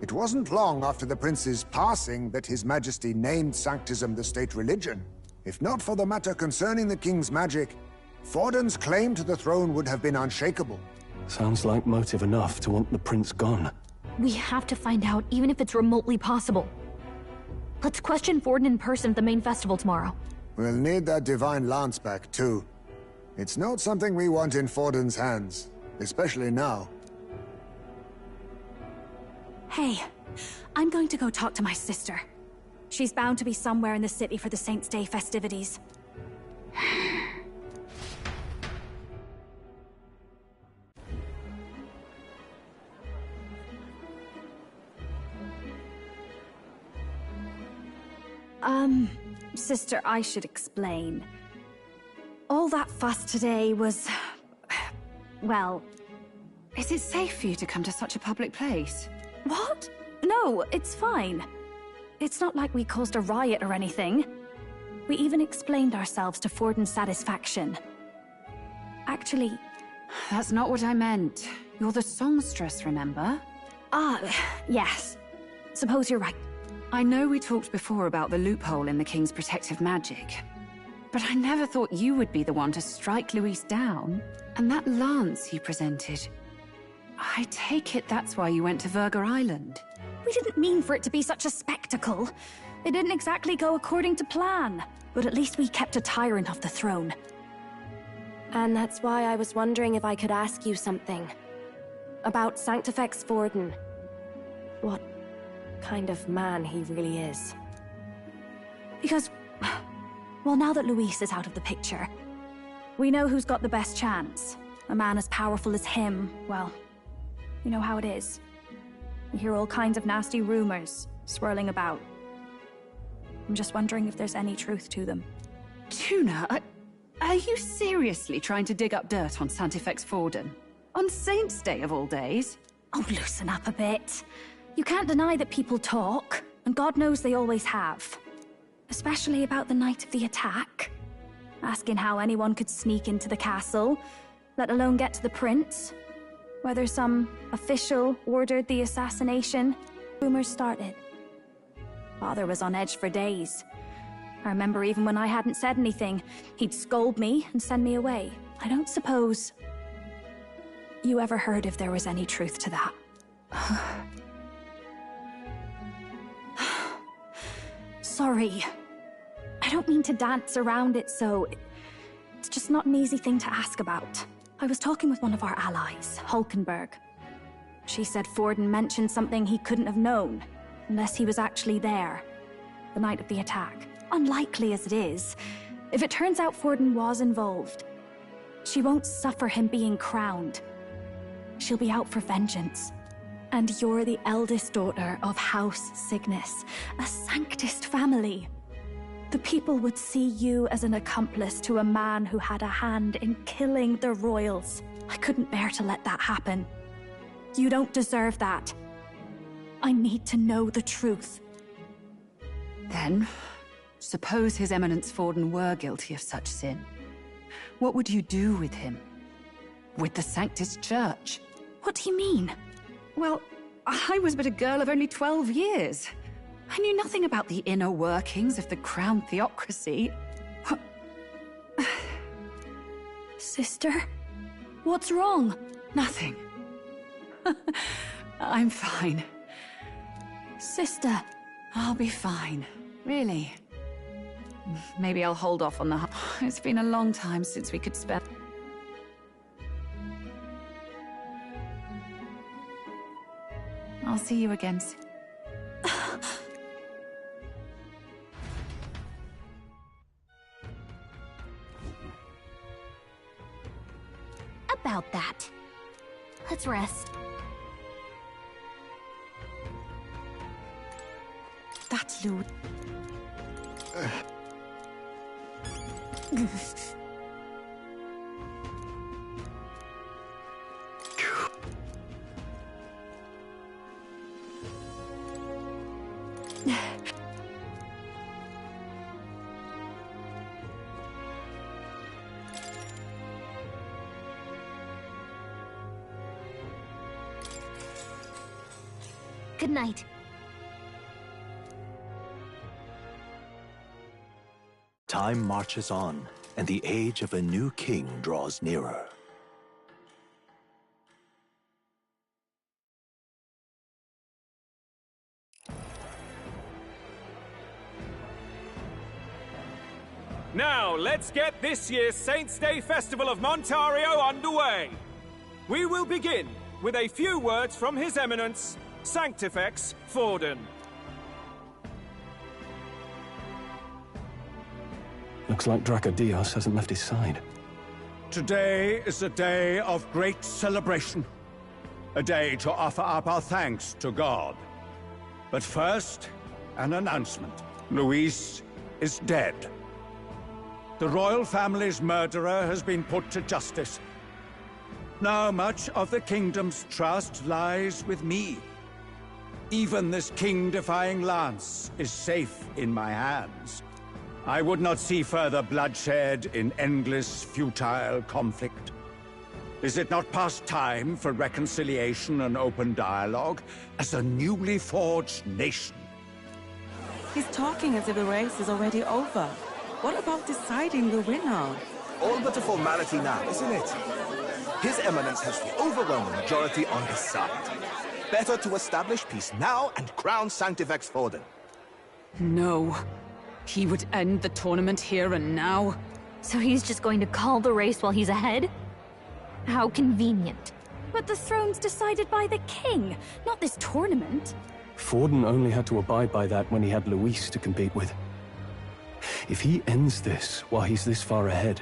It wasn't long after the prince's passing that His Majesty named Sanctism the state religion. If not for the matter concerning the king's magic, Forden's claim to the throne would have been unshakable. Sounds like motive enough to want the prince gone. We have to find out, even if it's remotely possible. Let's question Forden in person at the main festival tomorrow. We'll need that divine lance back, too. It's not something we want in Forden's hands, especially now. Hey, I'm going to go talk to my sister. She's bound to be somewhere in the city for the Saints' Day festivities. Sister, I should explain. All that fuss today was... well... Is it safe for you to come to such a public place? What? No, it's fine. It's not like we caused a riot or anything. We even explained ourselves to Forden's satisfaction. Actually... That's not what I meant. You're the songstress, remember? Yes. Suppose you're right. I know we talked before about the loophole in the King's protective magic, but I never thought you would be the one to strike Luis down. And that lance you presented... I take it that's why you went to Verga Island. We didn't mean for it to be such a spectacle. It didn't exactly go according to plan, but at least we kept a tyrant off the throne. And that's why I was wondering if I could ask you something. About Sanctifex Forden. What kind of man he really is. Because, well, now that Luis is out of the picture, we know who's got the best chance. A man as powerful as him, well, you know how it is. You hear all kinds of nasty rumors swirling about. I'm just wondering if there's any truth to them. Tuna, are you seriously trying to dig up dirt on Sanctifex Forden? On Saints' Day of all days? Oh, loosen up a bit. You can't deny that people talk, and God knows they always have. Especially about the night of the attack. Asking how anyone could sneak into the castle, let alone get to the prince. Whether some official ordered the assassination. Rumors started. Father was on edge for days. I remember even when I hadn't said anything, he'd scold me and send me away. I don't suppose you ever heard if there was any truth to that. Sorry. I don't mean to dance around it, so... It's just not an easy thing to ask about. I was talking with one of our allies, Hulkenberg. She said Forden mentioned something he couldn't have known, unless he was actually there, the night of the attack. Unlikely as it is, if it turns out Forden was involved, she won't suffer him being crowned. She'll be out for vengeance. And you're the eldest daughter of House Cygnus, a Sanctist family. The people would see you as an accomplice to a man who had a hand in killing the royals. I couldn't bear to let that happen. You don't deserve that. I need to know the truth. Then, suppose His Eminence Forden were guilty of such sin. What would you do with him? With the Sanctist Church? What do you mean? Well, I was but a girl of only 12 years. I knew nothing about the inner workings of the crown theocracy. Sister? What's wrong? Nothing. I'm fine. Sister. I'll be fine. Really. Maybe I'll hold off on the... It's been a long time since we could spend... I'll see you again soon. About that. Let's rest. That's Lou. Good night. Time marches on, and the age of a new king draws nearer. Now, let's get this year's Saints' Day Festival of Montario underway. We will begin with a few words from His Eminence, Sanctifex Forden. Looks like Dracodios hasn't left his side. Today is a day of great celebration. A day to offer up our thanks to God. But first, an announcement. Luis is dead. The royal family's murderer has been put to justice. Now much of the kingdom's trust lies with me. Even this king-defying lance is safe in my hands. I would not see further bloodshed in endless, futile conflict. Is it not past time for reconciliation and open dialogue as a newly forged nation? He's talking as if the race is already over. What about deciding the winner? All but a formality now, isn't it? His Eminence has the overwhelming majority on his side. Better to establish peace now and crown Sanctifex Forden. No. He would end the tournament here and now. So he's just going to call the race while he's ahead? How convenient. But the throne's decided by the king, not this tournament. Forden only had to abide by that when he had Luis to compete with. If he ends this while he's this far ahead,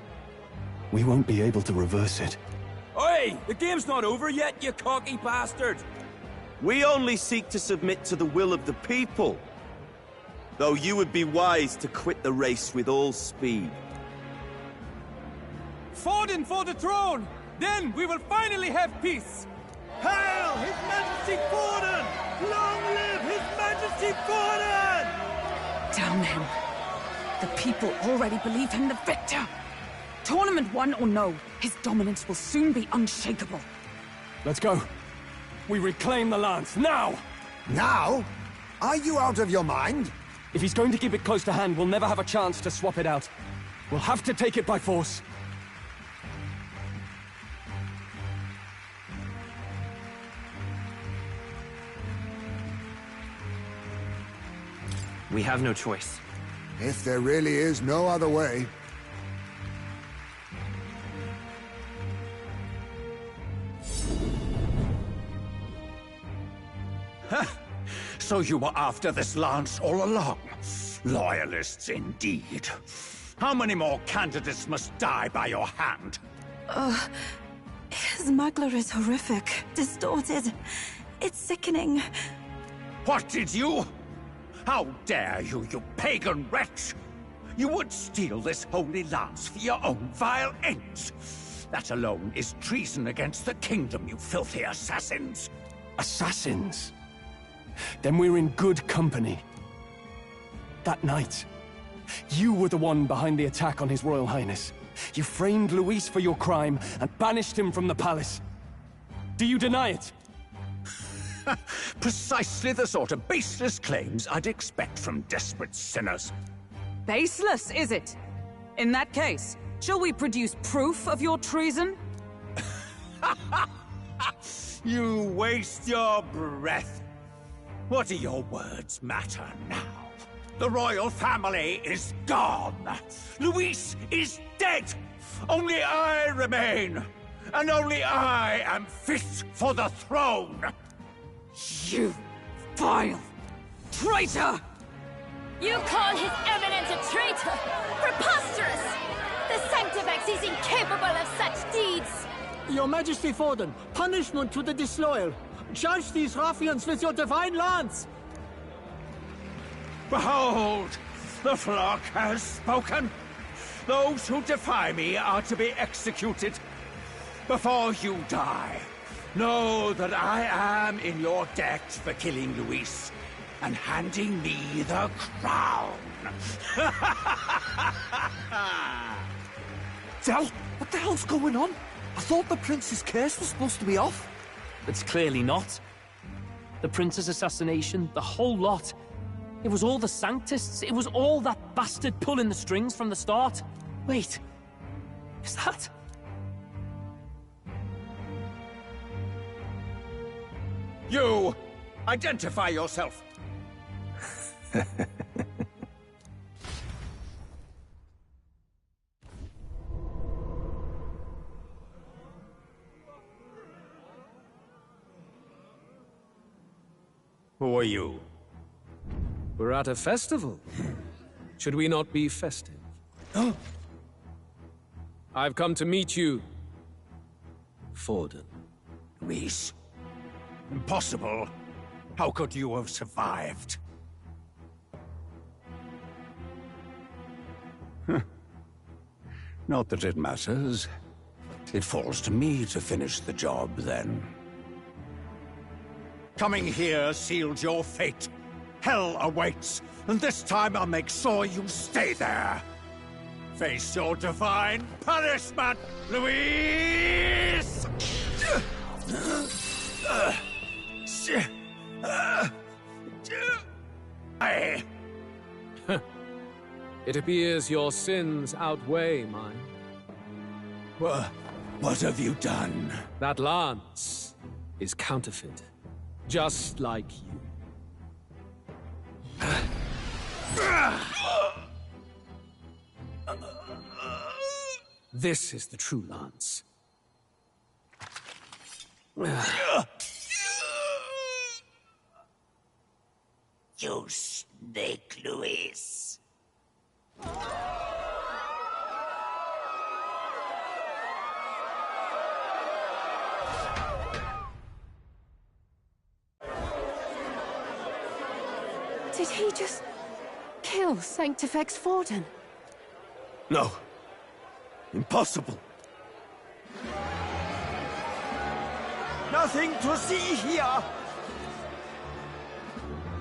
we won't be able to reverse it. Oi! The game's not over yet, you cocky bastard! We only seek to submit to the will of the people. Though you would be wise to quit the race with all speed. Forden for the throne! Then we will finally have peace! Hail His Majesty Forden! Long live His Majesty Forden! Damn him. The people already believe him the victor. Tournament won or no, his dominance will soon be unshakable. Let's go. We reclaim the lance, now! Now? Are you out of your mind? If he's going to keep it close to hand, we'll never have a chance to swap it out. We'll have to take it by force. We have no choice. If there really is no other way. So you were after this lance all along? Loyalists indeed. How many more candidates must die by your hand? His smuggler is horrific, distorted. It's sickening. What did you? How dare you, you pagan wretch! You would steal this holy lance for your own vile ends. That alone is treason against the kingdom, you filthy assassins. Assassins? Then we're in good company. That night, you were the one behind the attack on His Royal Highness. You framed Luis for your crime and banished him from the palace. Do you deny it? Precisely the sort of baseless claims I'd expect from desperate sinners. Baseless, is it? In that case, shall we produce proof of your treason? You waste your breath. What do your words matter now? The royal family is gone. Luis is dead. Only I remain. And only I am fit for the throne. You vile traitor! You call His Eminence a traitor? Preposterous! The Sanctifex is incapable of such deeds! Your Majesty Forden, punishment to the disloyal. Judge these ruffians with your divine lance! Behold, the flock has spoken. Those who defy me are to be executed. Before you die, know that I am in your debt for killing Luis and handing me the crown. Del, what the hell's going on? I thought the prince's case was supposed to be off. It's clearly not. The prince's assassination, the whole lot. It was all the Sanctists. It was all that bastard pulling the strings from the start. Wait, is that... You! Identify yourself! Who are you? We're at a festival. Should we not be festive? I've come to meet you, Forden. Luis. Impossible. How could you have survived? Not that it matters. It falls to me to finish the job, then. Coming here sealed your fate. Hell awaits, and this time I'll make sure you stay there. Face your divine punishment, Luis! It appears your sins outweigh mine. What have you done? That lance is counterfeit, just like you. This is the true lance. You snake, Luis. Did he just kill Sanctifex Forden? No. Impossible. Nothing to see here!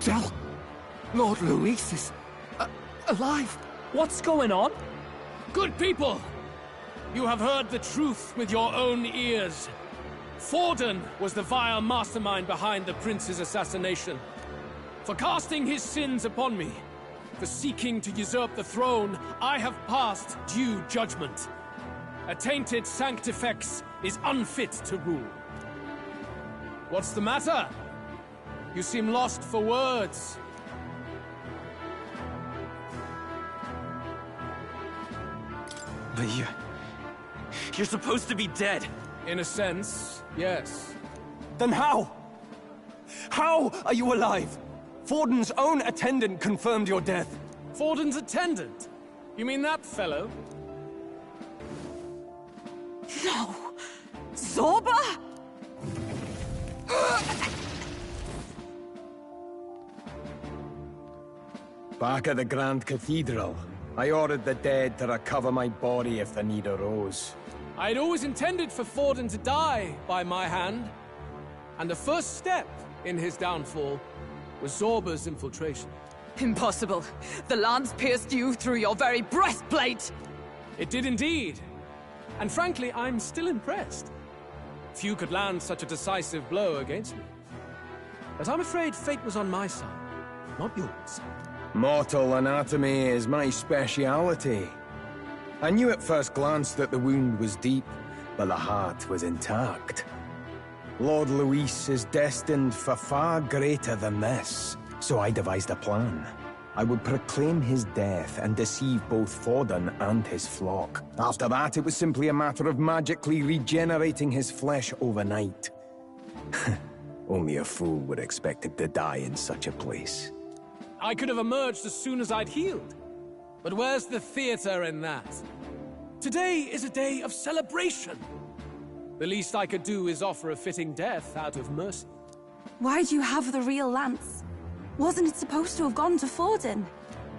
Del, Lord Luis is alive. What's going on? Good people! You have heard the truth with your own ears. Forden was the vile mastermind behind the prince's assassination. For casting his sins upon me, for seeking to usurp the throne, I have passed due judgment. A tainted Sanctifex is unfit to rule. What's the matter? You seem lost for words. But you're supposed to be dead. In a sense, yes. Then how? How are you alive? Forden's own attendant confirmed your death. Forden's attendant? You mean that fellow? No! Zorba? Back at the Grand Cathedral, I ordered the dead to recover my body if the need arose. I'd always intended for Forden to die by my hand. And the first step in his downfall was Zorba's infiltration. Impossible. The lance pierced you through your very breastplate! It did indeed. And frankly, I'm still impressed. Few could land such a decisive blow against me. But I'm afraid fate was on my side, not yours. Mortal anatomy is my speciality. I knew at first glance that the wound was deep, but the heart was intact. Lord Luis is destined for far greater than this, so I devised a plan. I would proclaim his death and deceive both Forden and his flock. After that, it was simply a matter of magically regenerating his flesh overnight. Only a fool would expect him to die in such a place. I could have emerged as soon as I'd healed. But where's the theater in that? Today is a day of celebration. The least I could do is offer a fitting death out of mercy. Why do you have the real lance? Wasn't it supposed to have gone to Forden?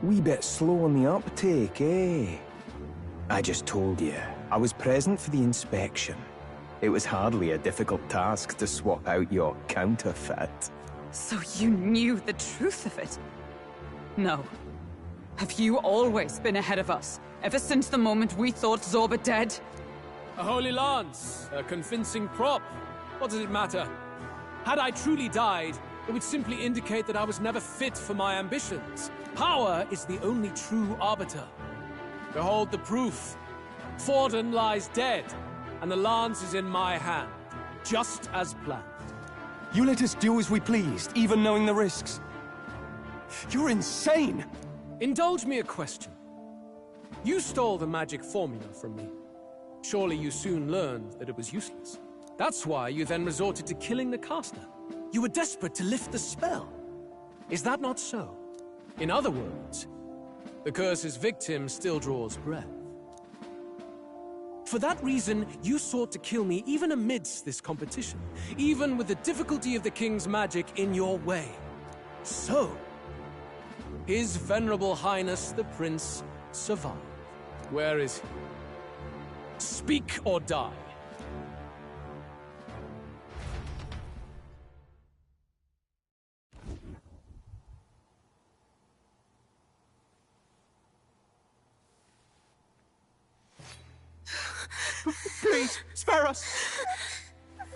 Wee bit slow on the uptake, eh? I just told you, I was present for the inspection. It was hardly a difficult task to swap out your counterfeit. So you knew the truth of it? No. Have you always been ahead of us? Ever since the moment we thought Zorba dead? A holy lance, a convincing prop. What does it matter? Had I truly died, it would simply indicate that I was never fit for my ambitions. Power is the only true arbiter. Behold the proof. Forden lies dead, and the lance is in my hand, just as planned. You let us do as we pleased, even knowing the risks. You're insane! Indulge me a question. You stole the magic formula from me. Surely you soon learned that it was useless. That's why you then resorted to killing the caster. You were desperate to lift the spell. Is that not so? In other words, the curse's victim still draws breath. For that reason, you sought to kill me even amidst this competition, even with the difficulty of the king's magic in your way. So, His Venerable Highness the Prince survived. Where is he? Speak or die. Please, spare us!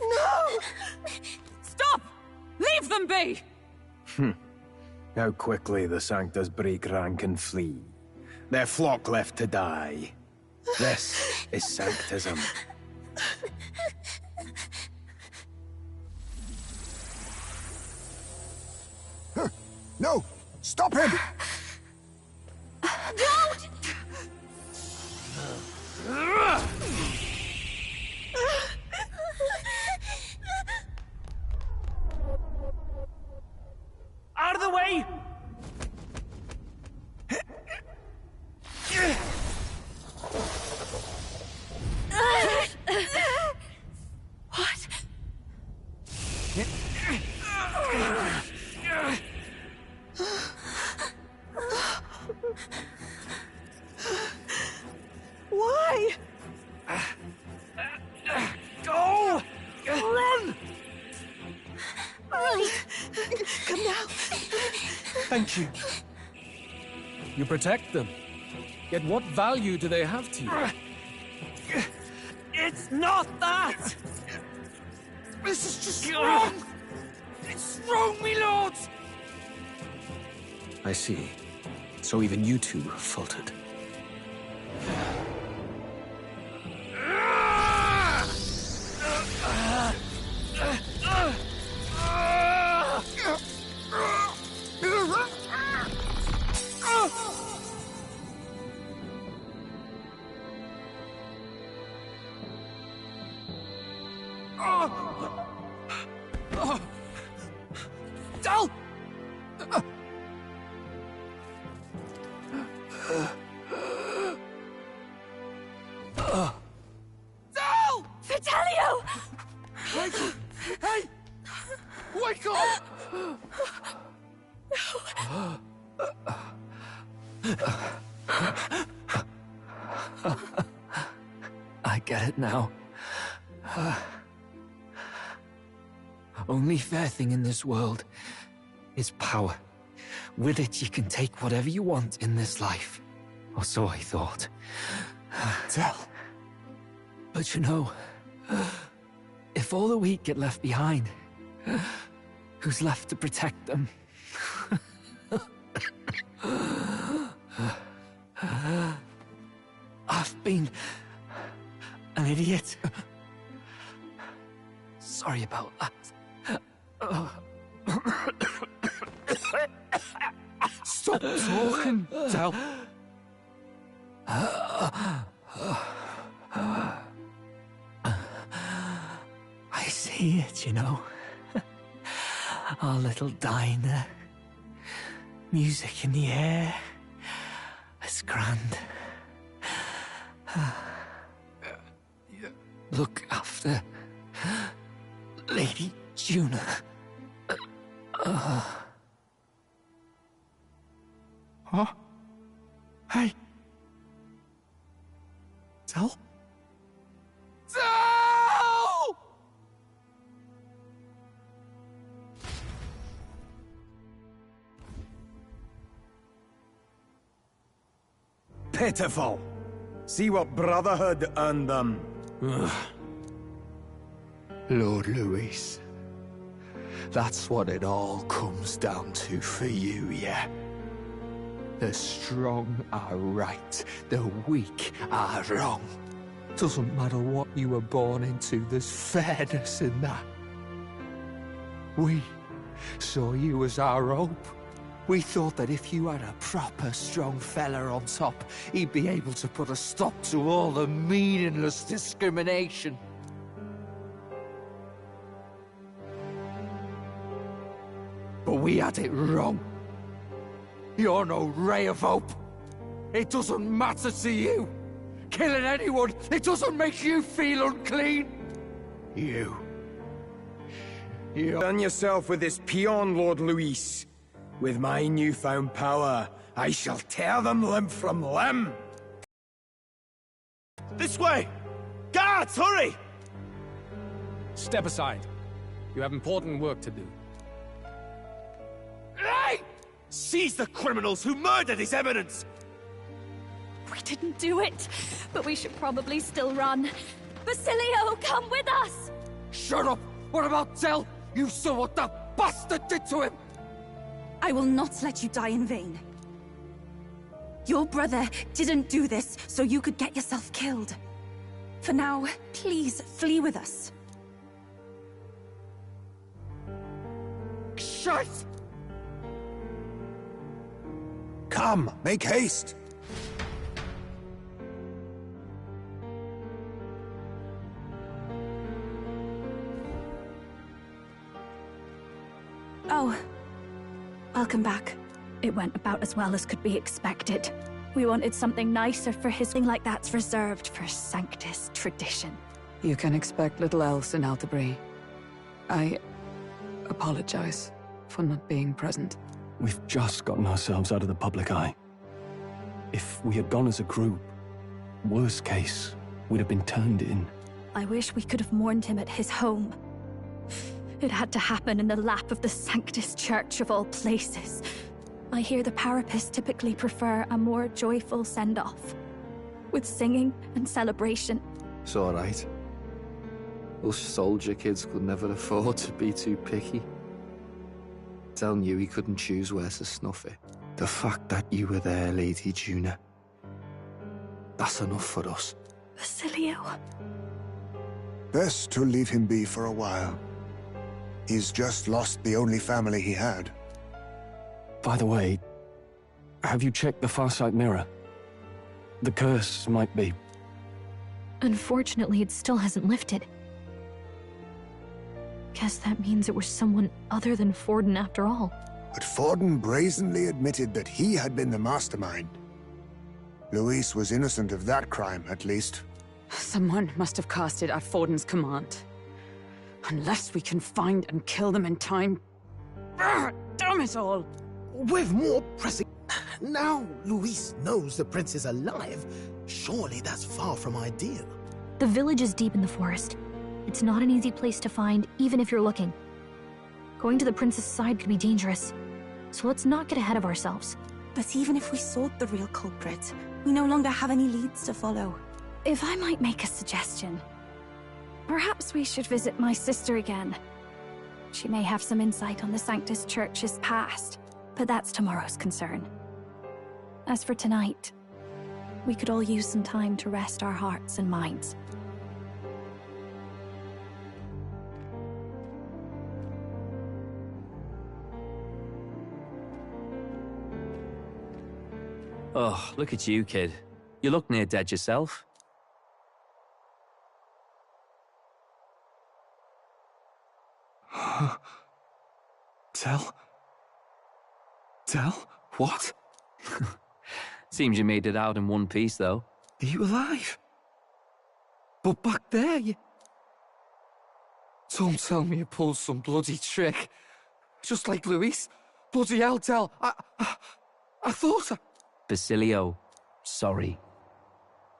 No! Stop! Leave them be! How quickly the Sanctus break rank and flee. Their flock left to die. This is Sanctism. No! Stop him! Don't! Out of the way! What? Why? Go! Run! Come now. Thank you. You protect them. Yet what value do they have to you? It's not that! This is just wrong! It's wrong, me lords! I see. So even you two faltered. Dal! Dal! Fantazio! Hey! Wake up! I get it now. Only fair thing in this world is power. With it, you can take whatever you want in this life. Or so I thought. Tell. But you know, if all the weak get left behind, who's left to protect them? I've been an idiot. Sorry about that. Stop talking, Del. I see it, you know. Our little diner. Music in the air. It's grand. Look after Lady Juna. Huh? Hey. Del? Dal! Pitiful. See what brotherhood earned them. Lord Louis. That's what it all comes down to for you, yeah? The strong are right, the weak are wrong. Doesn't matter what you were born into, there's fairness in that. We saw you as our hope. We thought that if you had a proper strong fella on top, he'd be able to put a stop to all the meaningless discrimination. But we had it wrong. You're no ray of hope. It doesn't matter to you. Killing anyone, it doesn't make you feel unclean. You've done yourself with this peon, Lord Luis. With my newfound power, I shall tear them limb from limb. This way! Guards, hurry! Step aside. You have important work to do. Hey! Seize the criminals who murdered His Eminence! We didn't do it, but we should probably still run. Basilio, come with us! Shut up! What about Tell? You saw what that bastard did to him! I will not let you die in vain. Your brother didn't do this so you could get yourself killed. For now, please flee with us. Shite! Come, make haste! Oh, welcome back. It went about as well as could be expected. We wanted something nicer for his thing like that's reserved for Sanctus tradition. You can expect little else in Altabri. I apologize for not being present. We've just gotten ourselves out of the public eye. If we had gone as a group, worst case, we'd have been turned in. I wish we could have mourned him at his home. It had to happen in the lap of the Sanctus Church of all places. I hear the Parapists typically prefer a more joyful send-off, with singing and celebration. It's all right. Us soldier kids could never afford to be too picky. Tell knew he couldn't choose where to snuff it. The fact that you were there, Lady Juna, that's enough for us. Basilio. Best to leave him be for a while. He's just lost the only family he had. By the way, have you checked the Farsight mirror? The curse might be... Unfortunately, it still hasn't lifted. Guess that means it was someone other than Forden after all. But Forden brazenly admitted that he had been the mastermind. Luis was innocent of that crime, at least. Someone must have cast it at Forden's command. Unless we can find and kill them in time... Damn it all! With more pressing... Now Luis knows the prince is alive. Surely that's far from ideal. The village is deep in the forest. It's not an easy place to find, even if you're looking. Going to the prince's side could be dangerous. So let's not get ahead of ourselves. But even if we sought the real culprit, we no longer have any leads to follow. If I might make a suggestion, perhaps we should visit my sister again. She may have some insight on the Sanctus Church's past, but that's tomorrow's concern. As for tonight, we could all use some time to rest our hearts and minds. Oh, look at you, kid. You look near dead yourself. Tell? What? Seems you made it out in one piece, though. Are you alive? But back there, you... Don't tell me you pulled some bloody trick. Just like Luis. Bloody hell, Tell. I thought Basilio, sorry.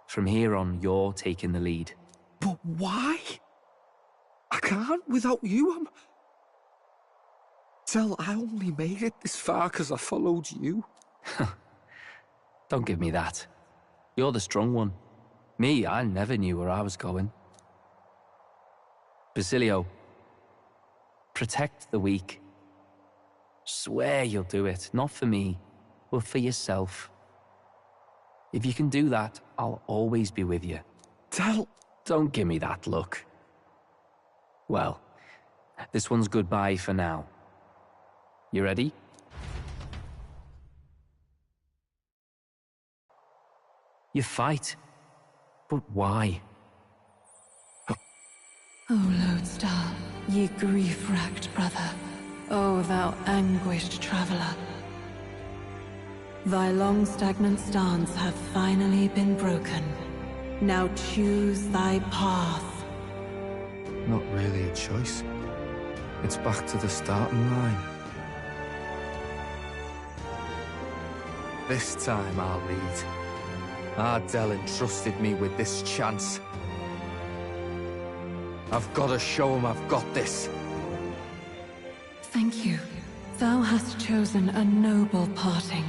From here on, you're taking the lead. But why? I can't without you. Tell, I only made it this far because I followed you. Don't give me that. You're the strong one. Me, I never knew where I was going. Basilio, protect the weak. Swear you'll do it, not for me, but for yourself. If you can do that, I'll always be with you. Tell... Don't give me that look. Well, this one's goodbye for now. You ready? You fight. But why? O Lodestar, ye grief-racked brother, O thou anguished traveler. Thy long stagnant stance hath finally been broken. Now choose thy path. Not really a choice. It's back to the starting line. This time I'll lead. Ardell entrusted me with this chance. I've got to show him I've got this. Thank you. Thou hast chosen a noble parting.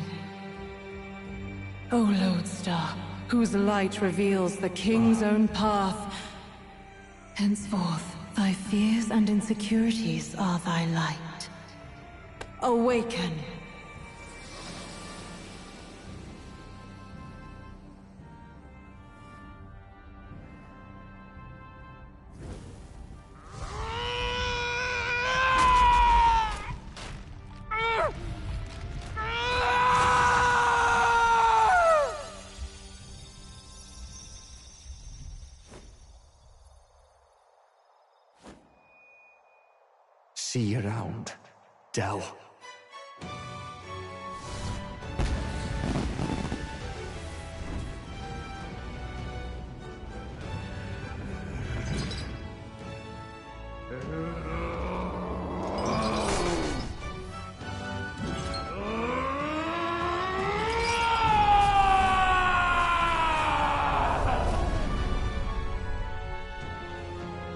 O Lodestar, whose light reveals the King's own path. Henceforth, thy fears and insecurities are thy light. Awaken! See you around, Dell.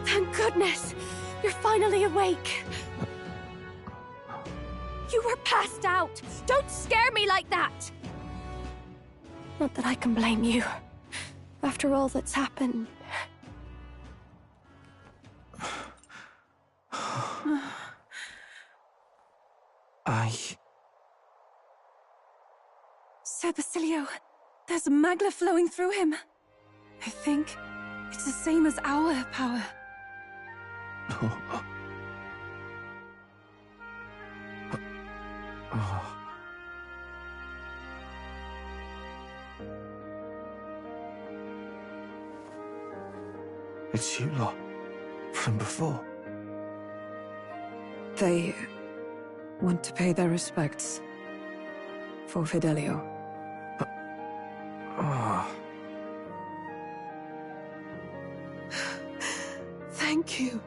Thank goodness! You're finally awake! You were passed out! Don't scare me like that! Not that I can blame you. After all that's happened. Sir Basilio, there's magla flowing through him. I think it's the same as our power. It's you lot, from before. They want to pay their respects for Fidelio. Thank you.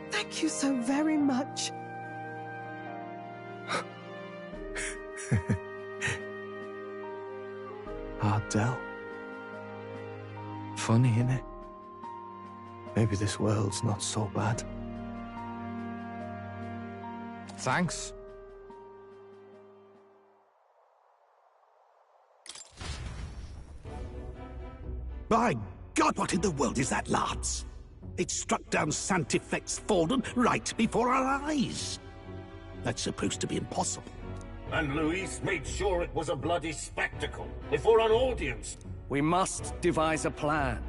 Thank you so very much. Ardell. Funny, innit? Maybe this world's not so bad. Thanks. By God, what in the world is that, lads? It struck down Santifex Fallen right before our eyes. That's supposed to be impossible. And Luis made sure it was a bloody spectacle, before an audience. We must devise a plan.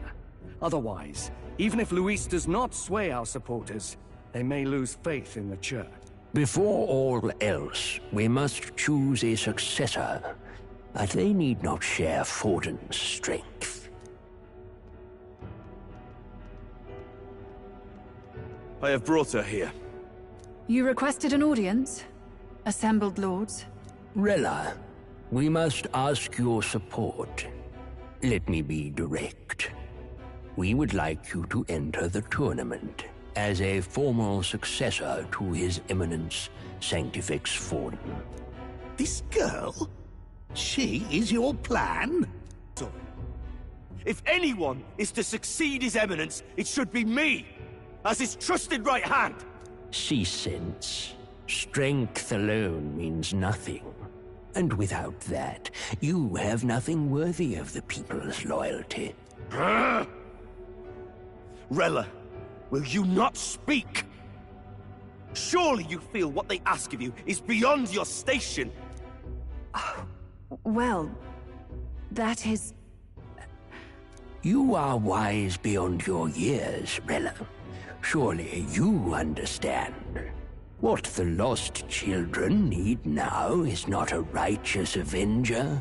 Otherwise, even if Luis does not sway our supporters, they may lose faith in the Church. Before all else, we must choose a successor. But they need not share Forden's strength. I have brought her here. You requested an audience? Assembled lords? Rella, we must ask your support. Let me be direct. We would like you to enter the tournament as a formal successor to His Eminence Sanctifex Forden. This girl? She is your plan? If anyone is to succeed His Eminence, it should be me, as his trusted right hand. See sense. Strength alone means nothing. And without that, you have nothing worthy of the people's loyalty. Rella, will you not speak? Surely you feel what they ask of you is beyond your station. Well, that is... You are wise beyond your years, Rella. Surely you understand. What the lost children need now is not a righteous avenger,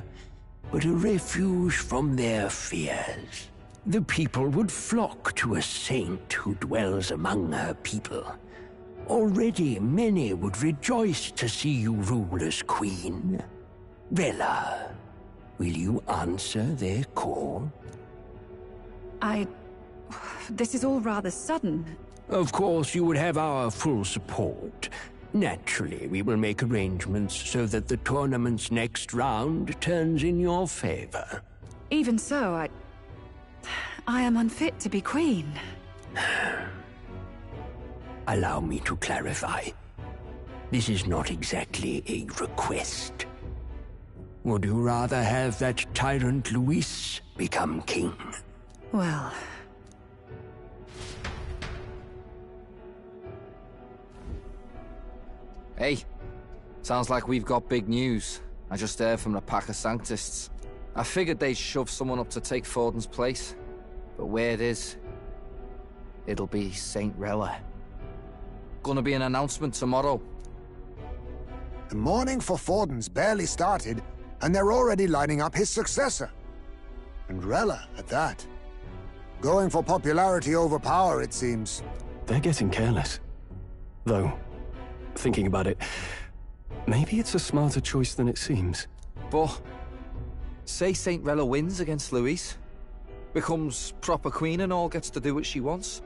but a refuge from their fears. The people would flock to a saint who dwells among her people, Already many would rejoice to see you rule as queen. Rella, will you answer their call? This is all rather sudden. Of course, you would have our full support. Naturally, we will make arrangements so that the tournament's next round turns in your favor. Even so, I am unfit to be queen. Allow me to clarify. This is not exactly a request. Would you rather have that tyrant Luis become king? Well... Hey, sounds like we've got big news. I just heard from the pack of Sanctists. I figured they'd shove someone up to take Forden's place. But where it is, it'll be Saint Rella. Gonna be an announcement tomorrow. The mourning for Forden's barely started, and they're already lining up his successor. And Rella, at that. Going for popularity over power, it seems. They're getting careless. Though, thinking about it, maybe it's a smarter choice than it seems. But, say Saint Rella wins against Luis, becomes proper queen and all gets to do what she wants.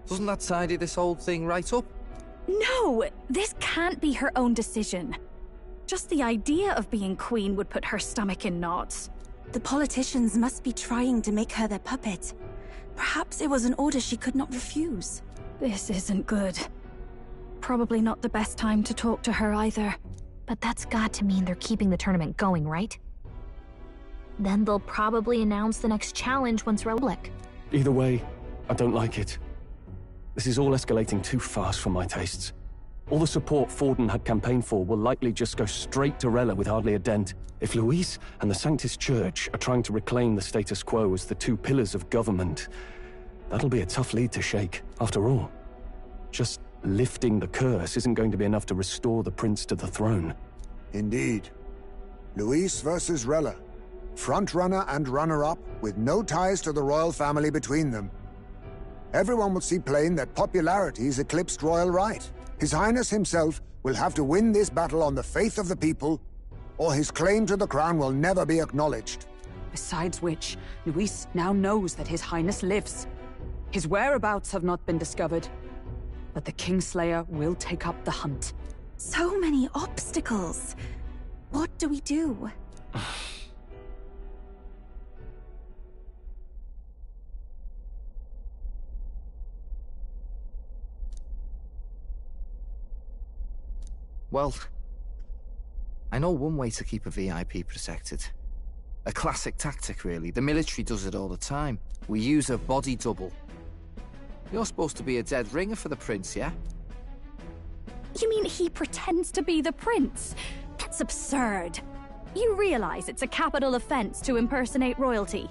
Doesn't that tidy this whole thing right up? No! This can't be her own decision. Just the idea of being queen would put her stomach in knots. The politicians must be trying to make her their puppet. Perhaps it was an order she could not refuse. This isn't good. Probably not the best time to talk to her either. But that's got to mean they're keeping the tournament going, right? Then they'll probably announce the next challenge once Relic. Either way, I don't like it. This is all escalating too fast for my tastes. All the support Forden had campaigned for will likely just go straight to Rella with hardly a dent. If Luis and the Sanctus Church are trying to reclaim the status quo as the two pillars of government, that'll be a tough lead to shake. After all, just lifting the curse isn't going to be enough to restore the prince to the throne. Indeed. Luis versus Rella. Frontrunner and runner-up, with no ties to the royal family between them. Everyone will see plain that popularity's eclipsed royal right. His Highness himself will have to win this battle on the faith of the people, or his claim to the crown will never be acknowledged. Besides which, Luis now knows that His Highness lives. His whereabouts have not been discovered, but the Kingslayer will take up the hunt. So many obstacles. What do we do? Well, I know one way to keep a VIP protected. A classic tactic, really. The military does it all the time. We use a body double. You're supposed to be a dead ringer for the prince, yeah? You mean he pretends to be the prince? That's absurd. You realize it's a capital offense to impersonate royalty.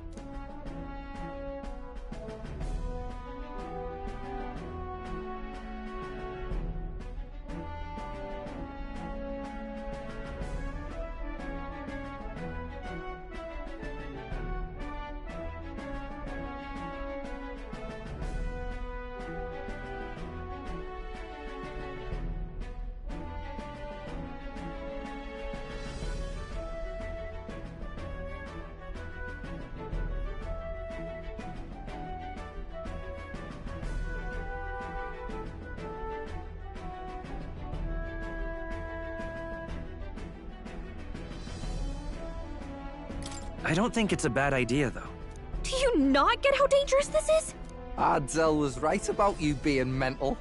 I don't think it's a bad idea, though. Do you not get how dangerous this is? Ardell was right about you being mental.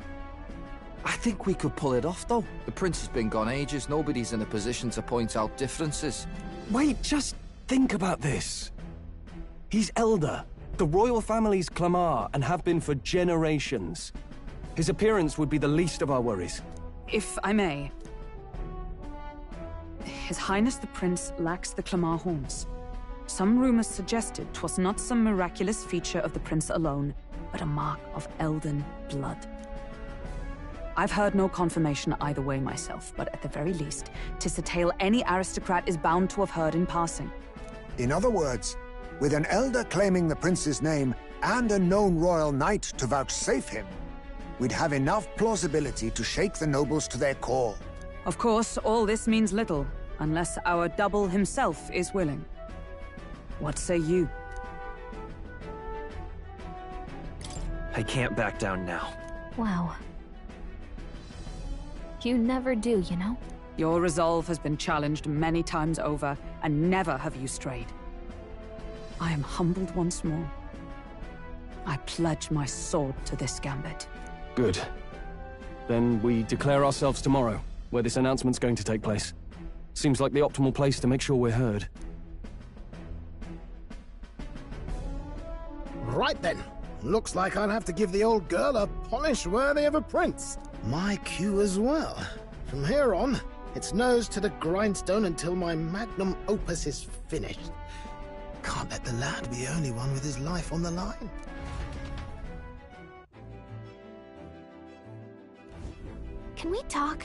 I think we could pull it off, though. The prince has been gone ages. Nobody's in a position to point out differences. Wait, just think about this. He's elder. The royal family's Clamar, and have been for generations. His appearance would be the least of our worries. If I may. His Highness the Prince lacks the Clamar horns. Some rumors suggested 'twas not some miraculous feature of the prince alone, but a mark of elden blood. I've heard no confirmation either way myself, but at the very least, 'tis a tale any aristocrat is bound to have heard in passing. In other words, with an elder claiming the prince's name and a known royal knight to vouchsafe him, we'd have enough plausibility to shake the nobles to their core. Of course, all this means little, unless our double himself is willing. What say you? I can't back down now. Wow. You never do, you know? Your resolve has been challenged many times over, and never have you strayed. I am humbled once more. I pledge my sword to this gambit. Good. Then we declare ourselves tomorrow, where this announcement's going to take place. Seems like the optimal place to make sure we're heard. Right then. Looks like I'll have to give the old girl a polish worthy of a prince. My cue as well. From here on, it's nose to the grindstone until my magnum opus is finished. Can't let the lad be the only one with his life on the line. Can we talk?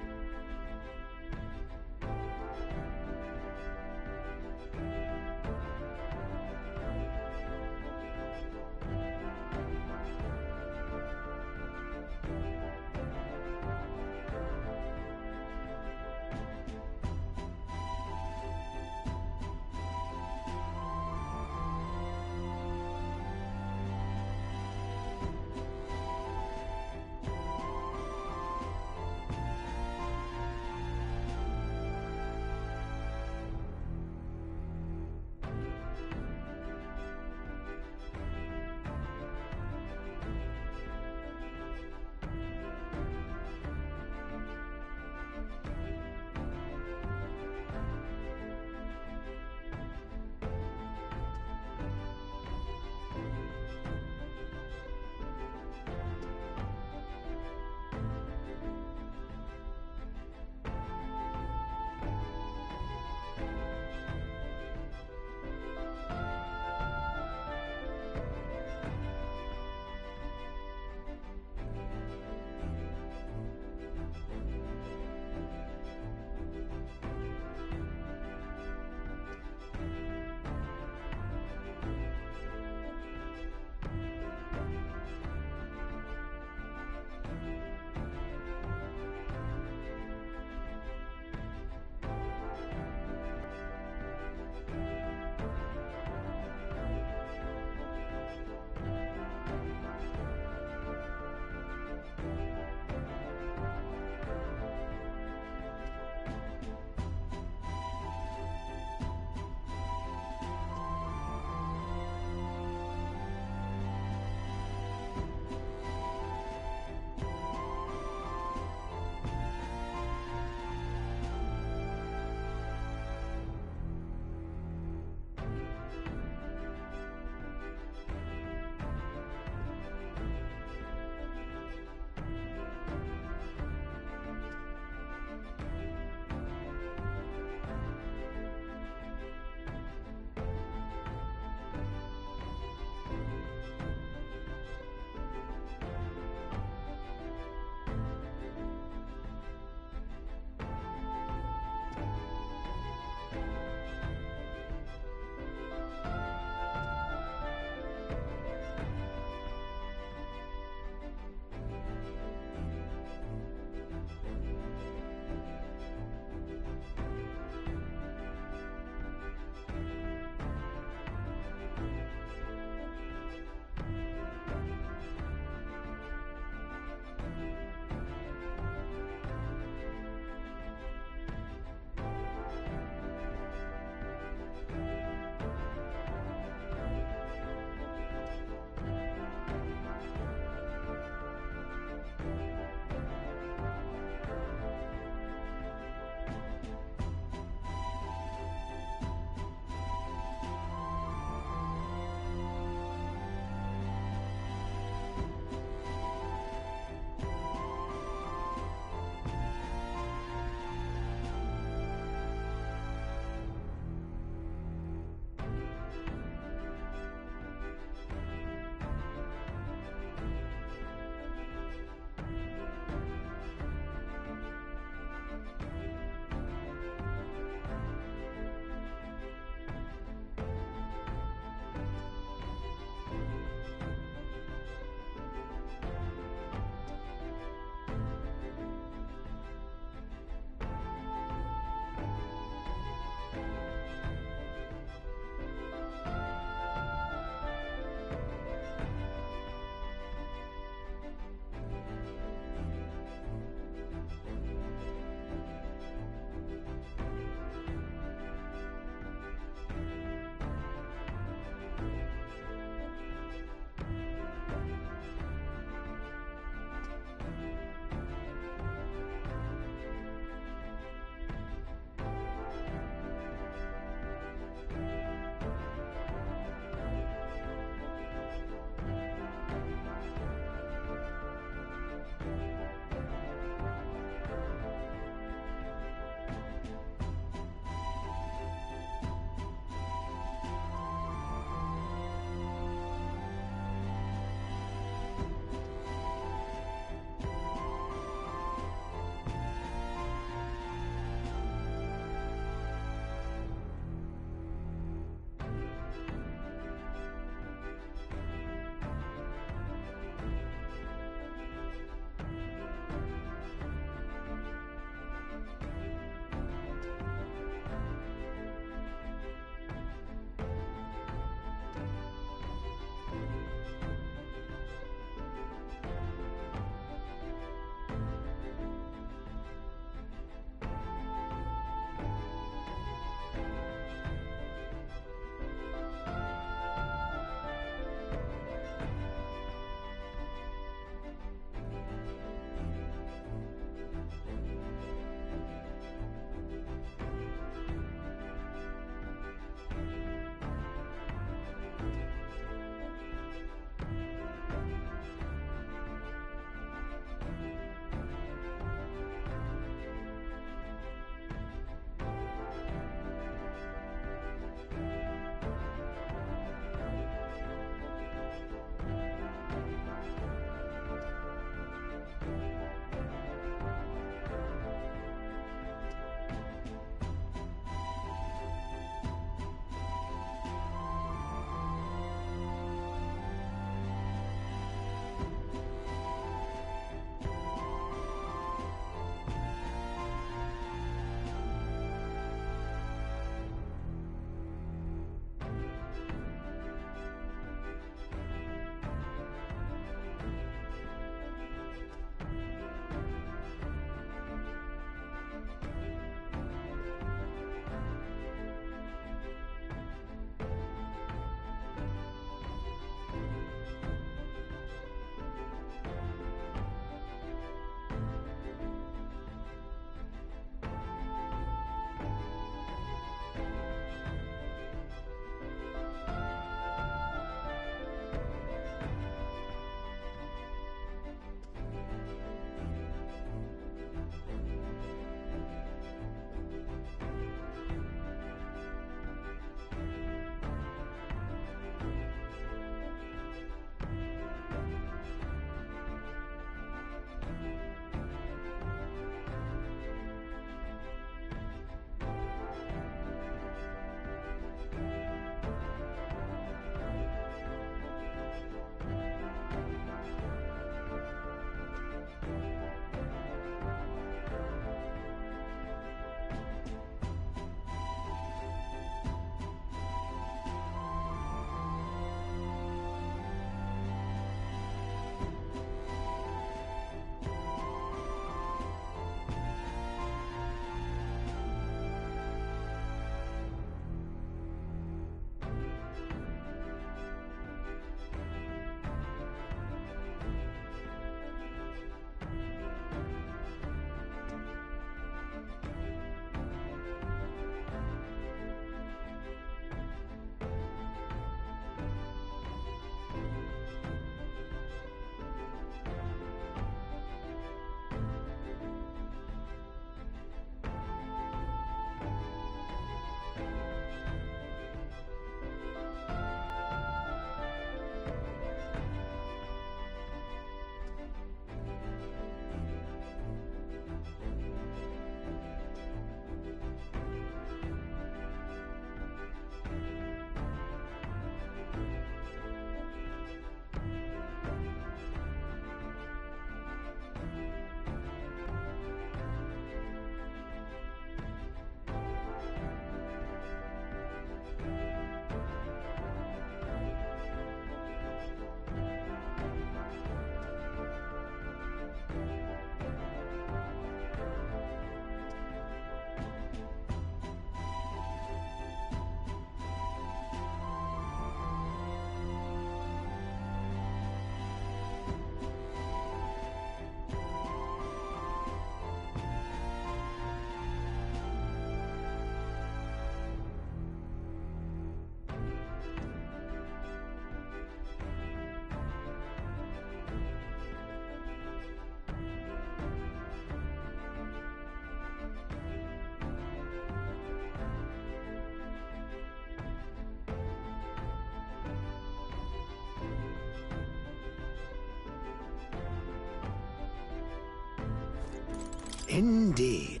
Indeed.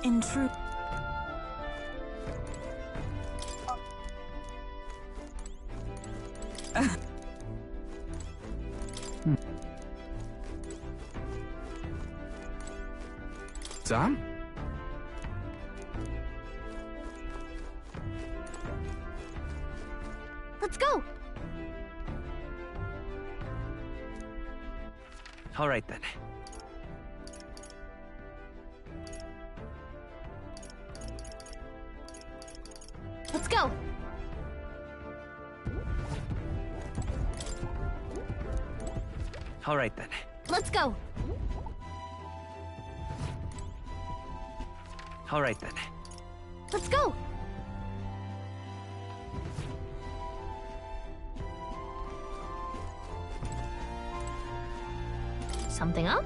In truth. Sam? Let's go! All right then. Let's go! All right then. Let's go! All right then. Let's go! Something up?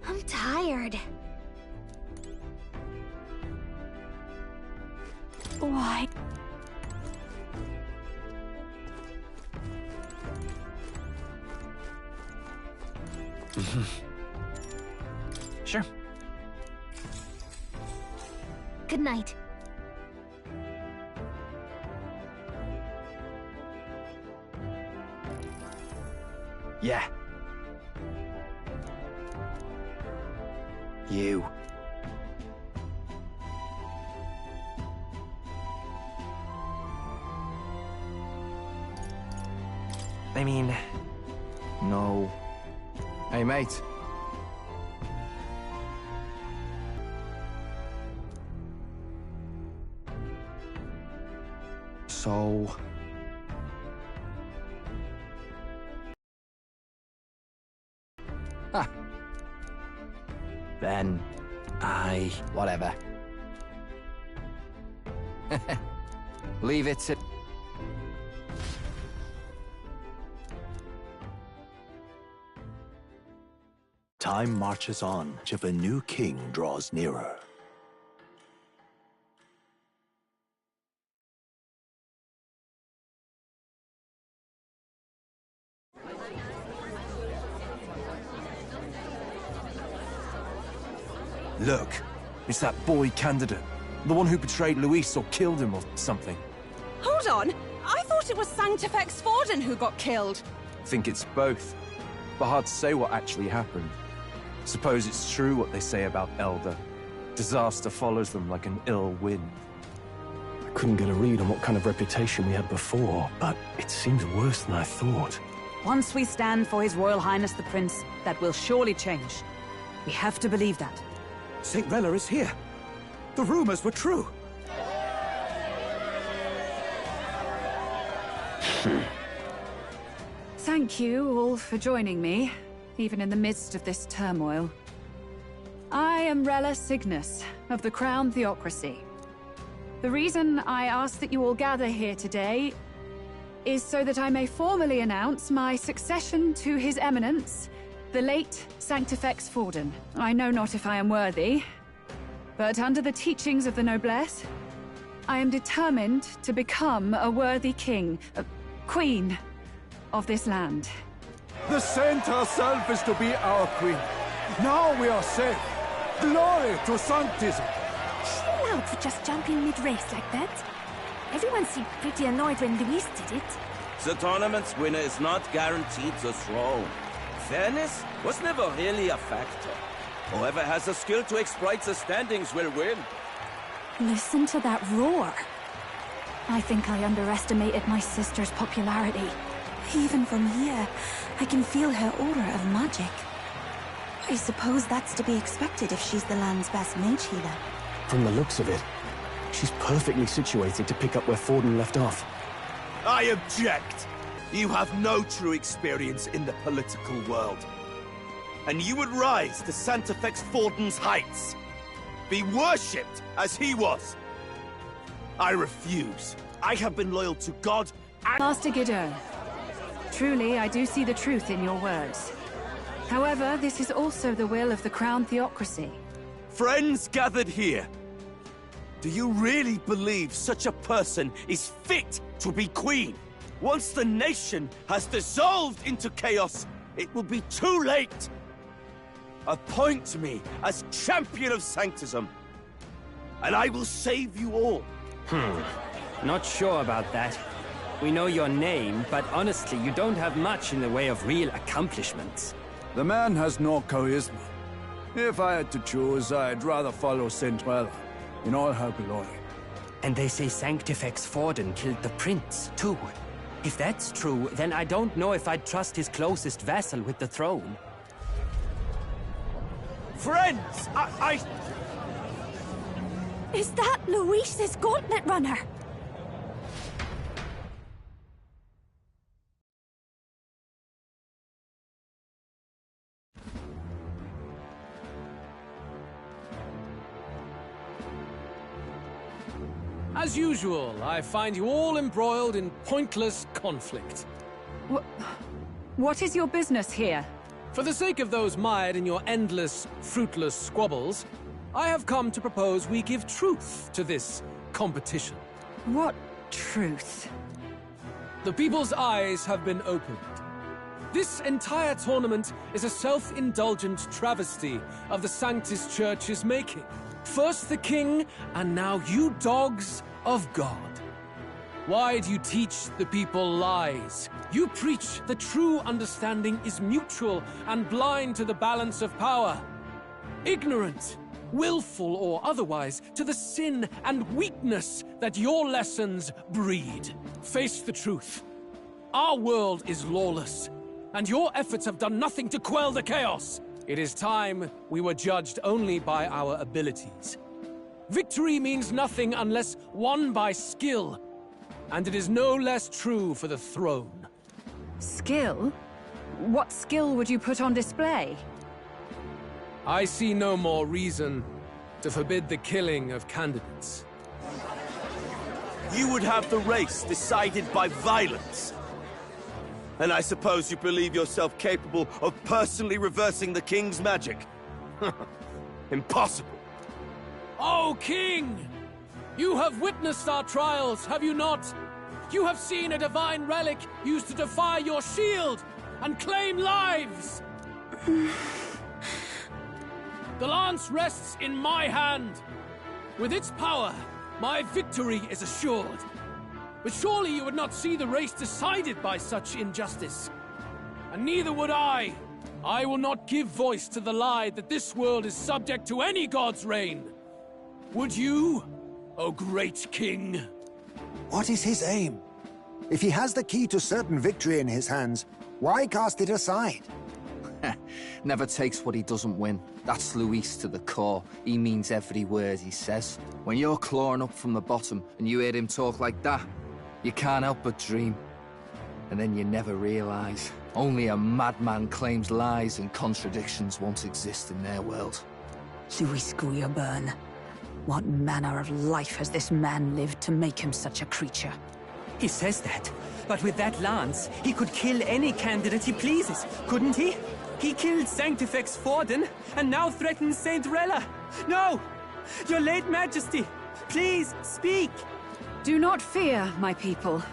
I'm tired. Why? Sure. Good night. Yeah. You. I mean... No. Hey, mate. So... Ah. Then... whatever. Leave it to... Time marches on till the new king draws nearer. Look, it's that boy candidate. The one who betrayed Luis or killed him or something. Hold on! I thought it was Sanctifex Forden who got killed. Think it's both. But hard to say what actually happened. Suppose it's true what they say about Elder. Disaster follows them like an ill wind. I couldn't get a read on what kind of reputation we had before, but it seems worse than I thought. Once we stand for His Royal Highness the Prince, that will surely change. We have to believe that. St. Rella is here. The rumors were true. Thank you all for joining me, even in the midst of this turmoil. I am Rella Cygnus, of the Crown Theocracy. The reason I ask that you all gather here today is so that I may formally announce my succession to His Eminence, the late Sanctifex Forden. I know not if I am worthy, but under the teachings of the noblesse, I am determined to become a worthy king, a queen of this land. The saint herself is to be our queen. Now we are safe. Glory to Sanctism. Chill out for just jumping mid-race like that. Everyone seemed pretty annoyed when Luis did it. The tournament's winner is not guaranteed the throne. Fairness was never really a factor. Whoever has the skill to exploit the standings will win. Listen to that roar. I think I underestimated my sister's popularity. Even from here, I can feel her aura of magic. I suppose that's to be expected if she's the land's best mage healer. From the looks of it, she's perfectly situated to pick up where Forden left off. I object! You have no true experience in the political world. And you would rise to Santifex Forden's heights. Be worshipped as he was. I refuse. I have been loyal to God and— Master Guido, truly I do see the truth in your words. However, this is also the will of the Crown Theocracy. Friends gathered here. Do you really believe such a person is fit to be queen? Once the nation has dissolved into chaos, it will be too late. Appoint me as champion of Sanctism, and I will save you all. Not sure about that. We know your name, but honestly, you don't have much in the way of real accomplishments. The man has no charisma. If I had to choose, I'd rather follow Cinderella in all her glory. And they say Sanctifex Forden killed the prince, too. If that's true, then I don't know if I'd trust his closest vassal with the throne. Friends, I... Is that Luis's gauntlet runner? As usual, I find you all embroiled in pointless conflict. What is your business here? For the sake of those mired in your endless, fruitless squabbles, I have come to propose we give truth to this competition. What truth? The people's eyes have been opened. This entire tournament is a self-indulgent travesty of the Sanctus Church's making. First the king, and now you dogs of God. Why do you teach the people lies? You preach that true understanding is mutual and blind to the balance of power. Ignorant, willful or otherwise, to the sin and weakness that your lessons breed. Face the truth. Our world is lawless, and your efforts have done nothing to quell the chaos. It is time we were judged only by our abilities. Victory means nothing unless won by skill, and it is no less true for the throne. Skill? What skill would you put on display? I see no more reason to forbid the killing of candidates. You would have the race decided by violence. And I suppose you believe yourself capable of personally reversing the king's magic? Impossible. Oh, King! You have witnessed our trials, have you not? You have seen a divine relic used to defy your shield and claim lives! The lance rests in my hand. With its power, my victory is assured. But surely you would not see the race decided by such injustice. And neither would I. I will not give voice to the lie that this world is subject to any god's reign. Would you, O great king? What is his aim? If he has the key to certain victory in his hands, why cast it aside? Never takes what he doesn't win. That's Luis to the core. He means every word he says. When you're clawing up from the bottom and you hear him talk like that, you can't help but dream. And then you never realize. Only a madman claims lies and contradictions won't exist in their world. Luis Guyaburn. What manner of life has this man lived to make him such a creature? He says that, but with that lance, he could kill any candidate he pleases, couldn't he? He killed Sanctifex Forden, and now threatens Saint Rella. No! Your late majesty, please, speak! Do not fear, my people.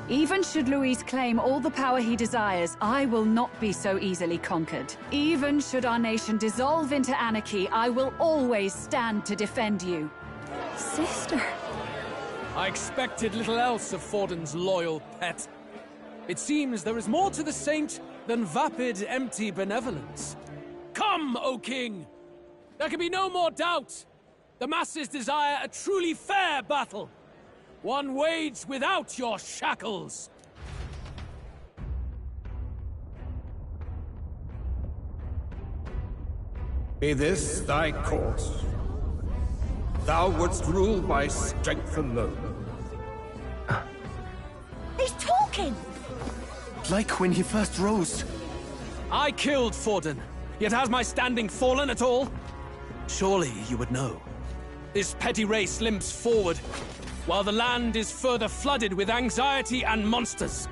Even should Luis claim all the power he desires, I will not be so easily conquered. Even should our nation dissolve into anarchy, I will always stand to defend you. Sister. I expected little else of Forden's loyal pet. It seems there is more to the saint than vapid, empty benevolence. Come, O king! There can be no more doubt! The masses desire a truly fair battle. One waged without your shackles. Be this thy course. Thou wouldst rule by strength alone. He's talking! Like when he first rose. I killed Forden, yet has my standing fallen at all? Surely you would know. This petty race limps forward, while the land is further flooded with anxiety and monsters.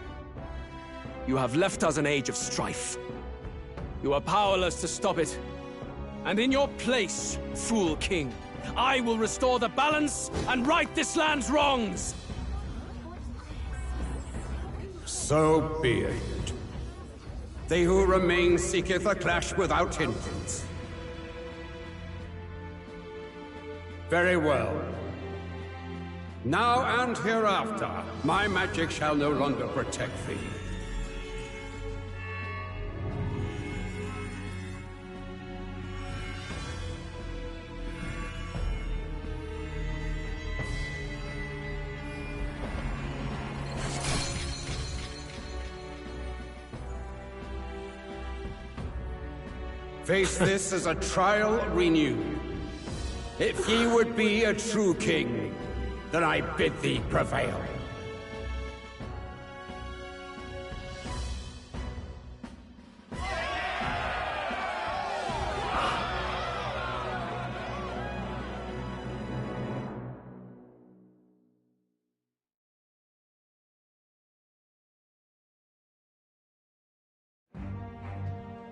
You have left us an age of strife. You are powerless to stop it. And in your place, fool king, I will restore the balance and right this land's wrongs! So be it. They who remain seeketh a clash without hindrance. Very well. Now and hereafter, my magic shall no longer protect thee. Face this as a trial renewed. If ye would be a true king, then I bid thee prevail.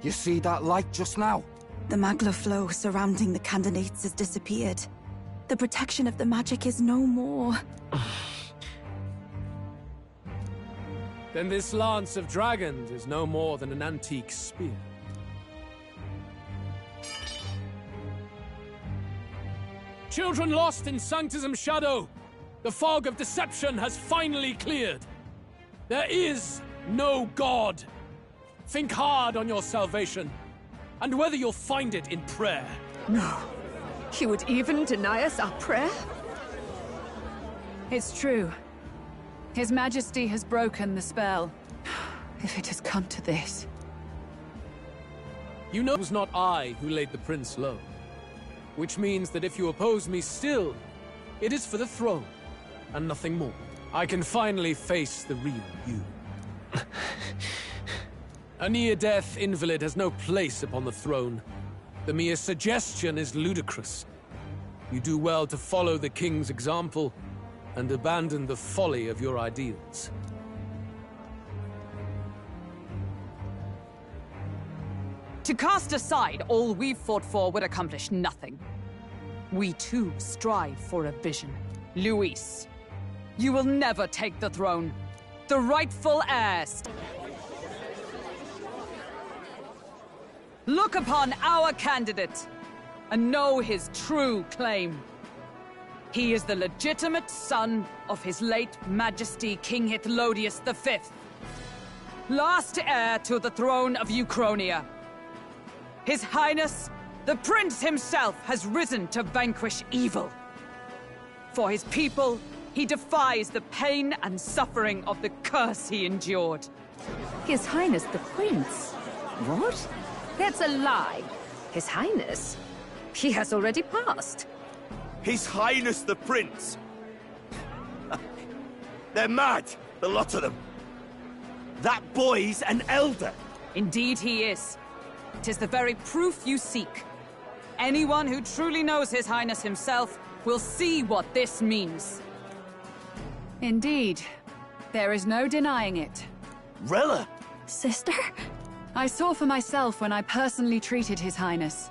You see that light just now? The magla flow surrounding the candidates has disappeared. The protection of the magic is no more. Then this lance of dragons is no more than an antique spear. Children lost in Sanctism's shadow! The fog of deception has finally cleared! There is no God! Think hard on your salvation, and whether you'll find it in prayer. No. He would even deny us our prayer? It's true. His Majesty has broken the spell. If it has come to this. You know it was not I who laid the prince low. Which means that if you oppose me still, it is for the throne, and nothing more. I can finally face the real you. A near-death invalid has no place upon the throne. The mere suggestion is ludicrous. You do well to follow the king's example and abandon the folly of your ideals. To cast aside all we've fought for would accomplish nothing. We too strive for a vision. Luis, you will never take the throne. The rightful heirs. Look upon our candidate and know his true claim. He is the legitimate son of his late Majesty King Hithlodius V, last heir to the throne of Uchronia. His Highness, the Prince himself, has risen to vanquish evil. For his people, he defies the pain and suffering of the curse he endured. His Highness the Prince? What? That's a lie. His Highness? He has already passed. His Highness the Prince! They're mad, the lot of them. That boy's an elder. Indeed he is. 'Tis the very proof you seek. Anyone who truly knows His Highness himself will see what this means. Indeed. There is no denying it. Rella! Sister? I saw for myself when I personally treated His Highness.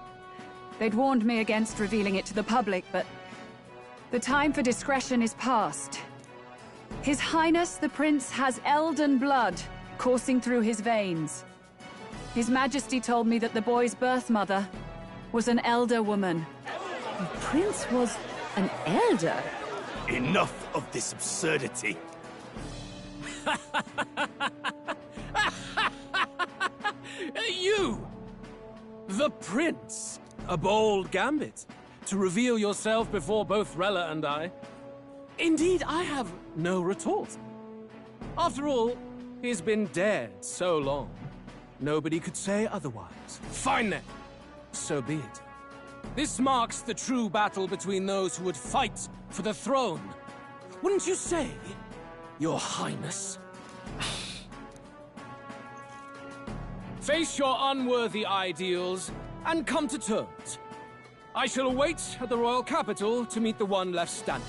They'd warned me against revealing it to the public, but the time for discretion is past. His Highness the Prince has Elden blood coursing through his veins. His Majesty told me that the boy's birth mother was an elder woman. The Prince was an elder? Enough of this absurdity. You! The Prince! A bold gambit. to reveal yourself before both Rella and I. Indeed, I have no retort. After all, he's been dead so long. Nobody could say otherwise. Fine then. So be it. This marks the true battle between those who would fight for the throne. Wouldn't you say, Your Highness? Face your unworthy ideals and come to terms. I shall await at the royal capital to meet the one left standing.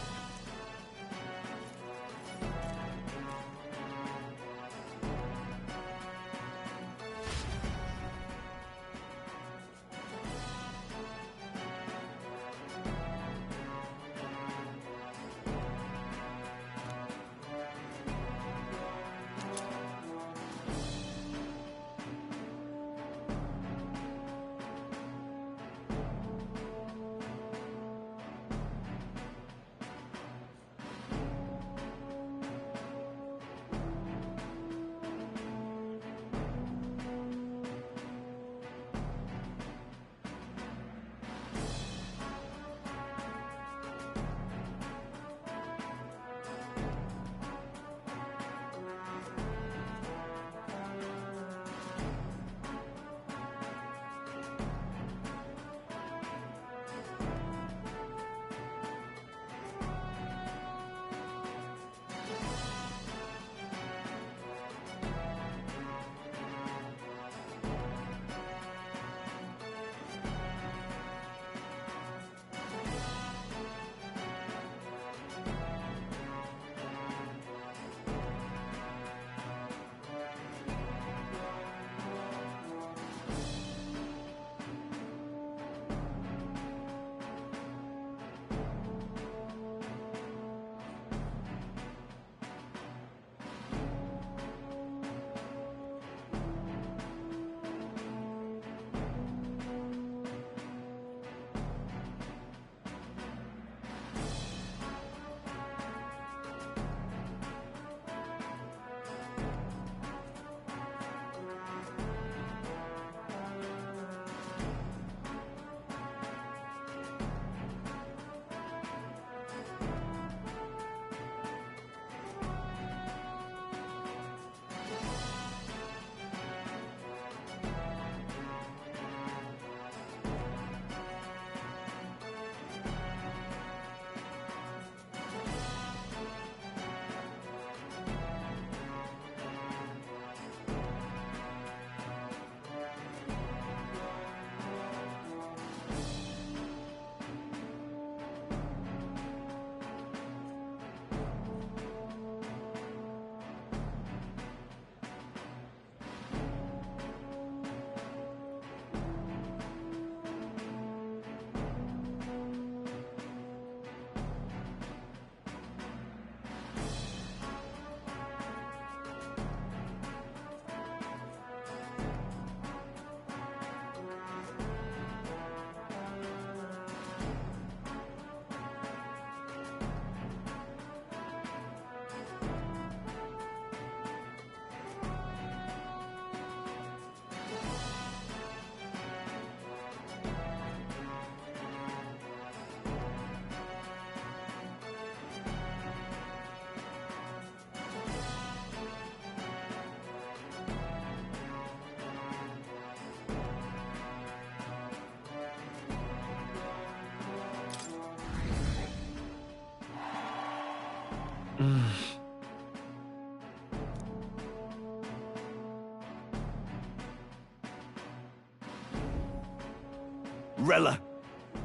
Rella,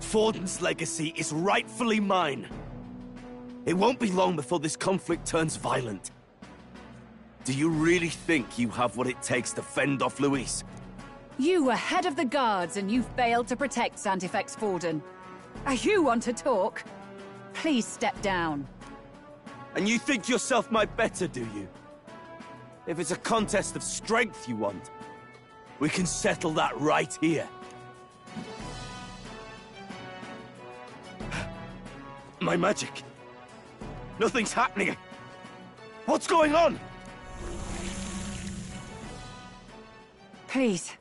Forden's legacy is rightfully mine. It won't be long before this conflict turns violent. Do you really think you have what it takes to fend off Luis? You were head of the guards and you failed to protect Santifex Forden. You want to talk? Please step down. And you think yourself my better, do you? If it's a contest of strength you want, we can settle that right here. My magic. Nothing's happening. What's going on? Please,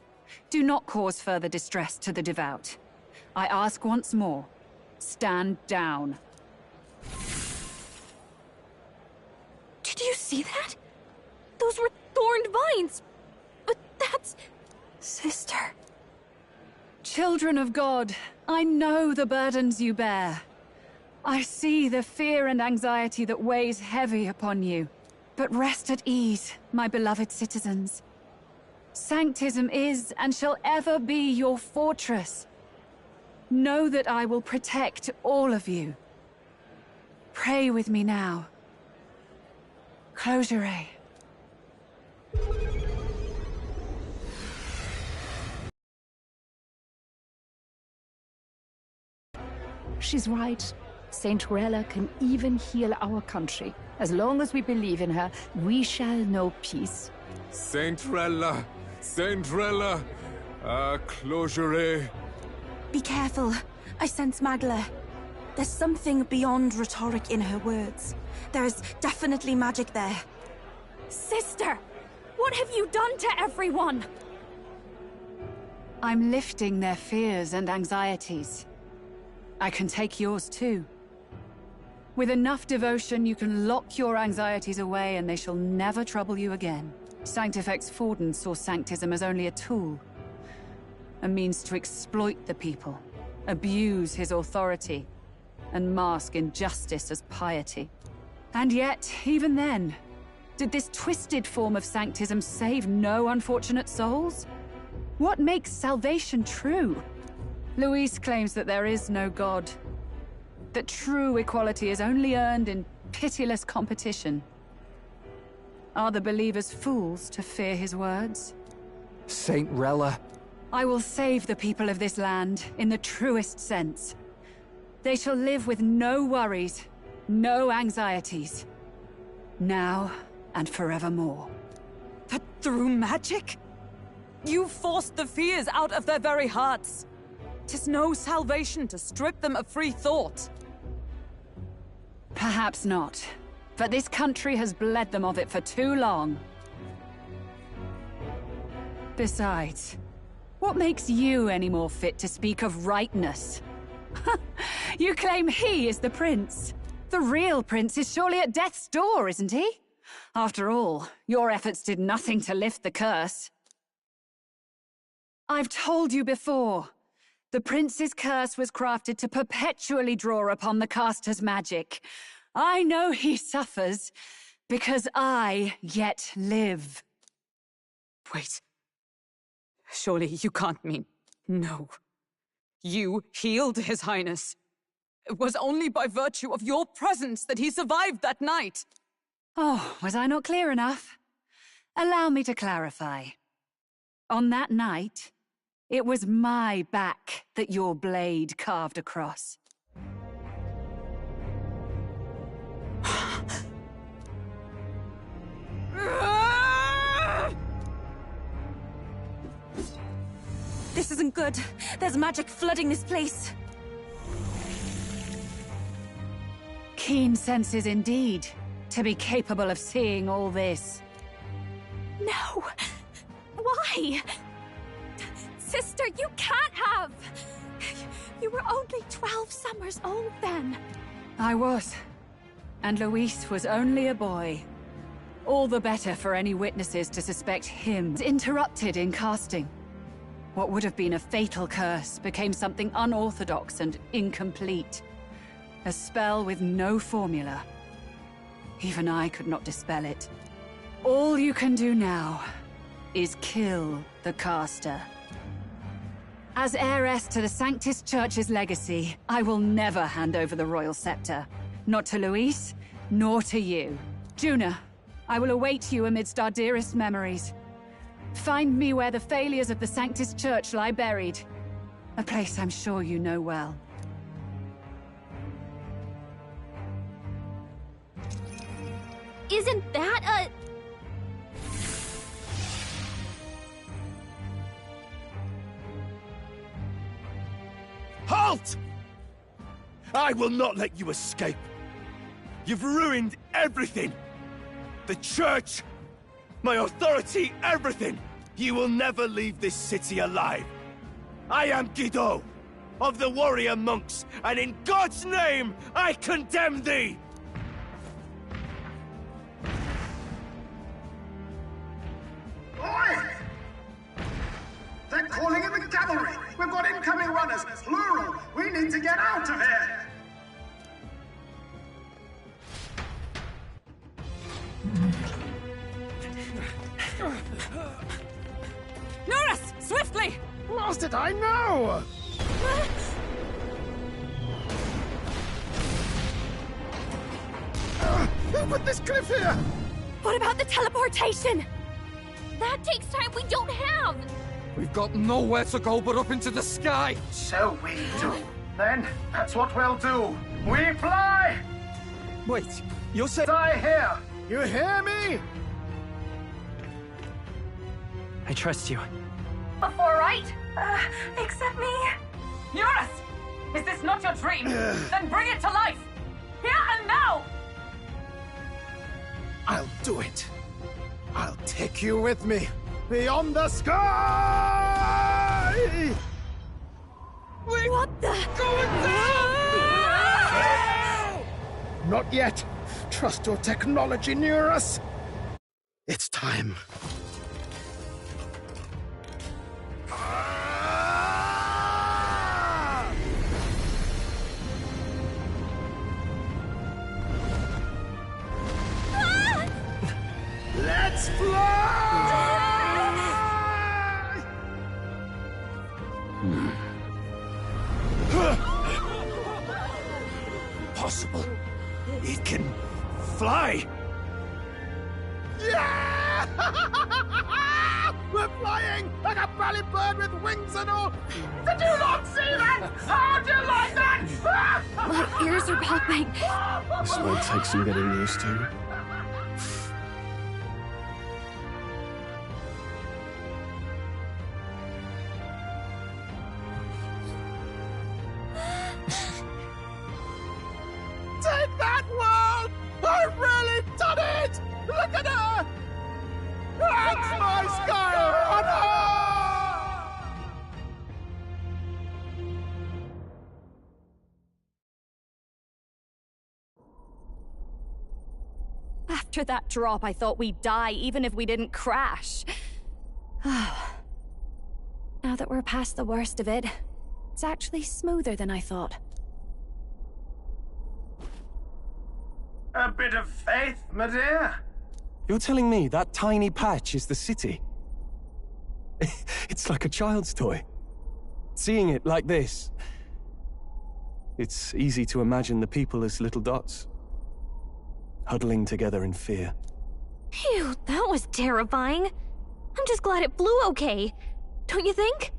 do not cause further distress to the devout. I ask once more, stand down. Did you see that? Those were thorned vines. But that's... Sister. Children of God, I know the burdens you bear. I see the fear and anxiety that weighs heavy upon you. But rest at ease, my beloved citizens. Sanctism is and shall ever be your fortress. Know that I will protect all of you. Pray with me now. Close your eyes. She's right. Saint Rella can even heal our country. As long as we believe in her, we shall know peace. Saint Rella! Saint Rella! Close your eyes. Be careful. I sense Magla. There's something beyond rhetoric in her words. There is definitely magic there. Sister! What have you done to everyone? I'm lifting their fears and anxieties. I can take yours too. With enough devotion, you can lock your anxieties away and they shall never trouble you again. Sanctifex Forden saw Sanctism as only a tool. A means to exploit the people, abuse his authority, and mask injustice as piety. And yet, even then, did this twisted form of Sanctism save no unfortunate souls? What makes salvation true? Luis claims that there is no God. That true equality is only earned in pitiless competition. Are the believers fools to fear his words? Saint Rella. I will save the people of this land in the truest sense. They shall live with no worries, no anxieties. Now and forevermore. But through magic? You forced the fears out of their very hearts. 'Tis no salvation to strip them of free thought. Perhaps not. But this country has bled them of it for too long. Besides, what makes you any more fit to speak of rightness? You claim he is the prince. The real prince is surely at death's door, isn't he? After all, your efforts did nothing to lift the curse. I've told you before. The prince's curse was crafted to perpetually draw upon the caster's magic. I know he suffers, because I yet live. Wait. Surely you can't mean... No. You healed His Highness. It was only by virtue of your presence that he survived that night. Oh, was I not clear enough? Allow me to clarify. On that night, it was my back that your blade carved across. This isn't good. There's magic flooding this place. Keen senses indeed, to be capable of seeing all this. No! Why? Sister, you can't have! You were only 12 summers old then. I was. And Luis was only a boy. All the better for any witnesses to suspect him interrupted in casting. What would have been a fatal curse became something unorthodox and incomplete. A spell with no formula. Even I could not dispel it. All you can do now is kill the caster. As heiress to the Sanctis Church's legacy, I will never hand over the royal scepter. Not to Luis, nor to you. Juna, I will await you amidst our dearest memories. Find me where the failures of the Sanctis Church lie buried. A place I'm sure you know well. Isn't that a... Halt! I will not let you escape. You've ruined everything. The church, my authority, everything. You will never leave this city alive. I am Guido, of the warrior monks, and in God's name, I condemn thee! Oi! They're calling in the cavalry! We've got incoming runners, plural! We need to get out of here! Norris! Swiftly! Lost it, I know! Who put this cliff here? What about the teleportation? That takes time we don't have! We've got nowhere to go but up into the sky! So we do. Then, that's what we'll do. We fly! Wait, you're saying... I hear! You hear me? I trust you. Before, right? Accept me. Eurus! Is this not your dream? Then bring it to life! Here and now! I'll do it. I'll take you with me. Beyond the sky! What the? Going down! Not yet. Trust your technology, Eurus. It's time. Let's fly! Possible. It can fly! Yeah! We're flying like a bally bird with wings and all! Did you not see that? How do you like that? My ears are popping. This might take some getting used to. Take that, world! I've really done it! Look at her! That's my sky runner! After that drop, I thought we'd die even if we didn't crash. Now that we're past the worst of it, it's actually smoother than I thought. A bit of faith, my dear. You're telling me that tiny patch is the city? It's like a child's toy. Seeing it like this, it's easy to imagine the people as little dots, huddling together in fear. Phew, that was terrifying. I'm just glad it flew okay. Don't you think?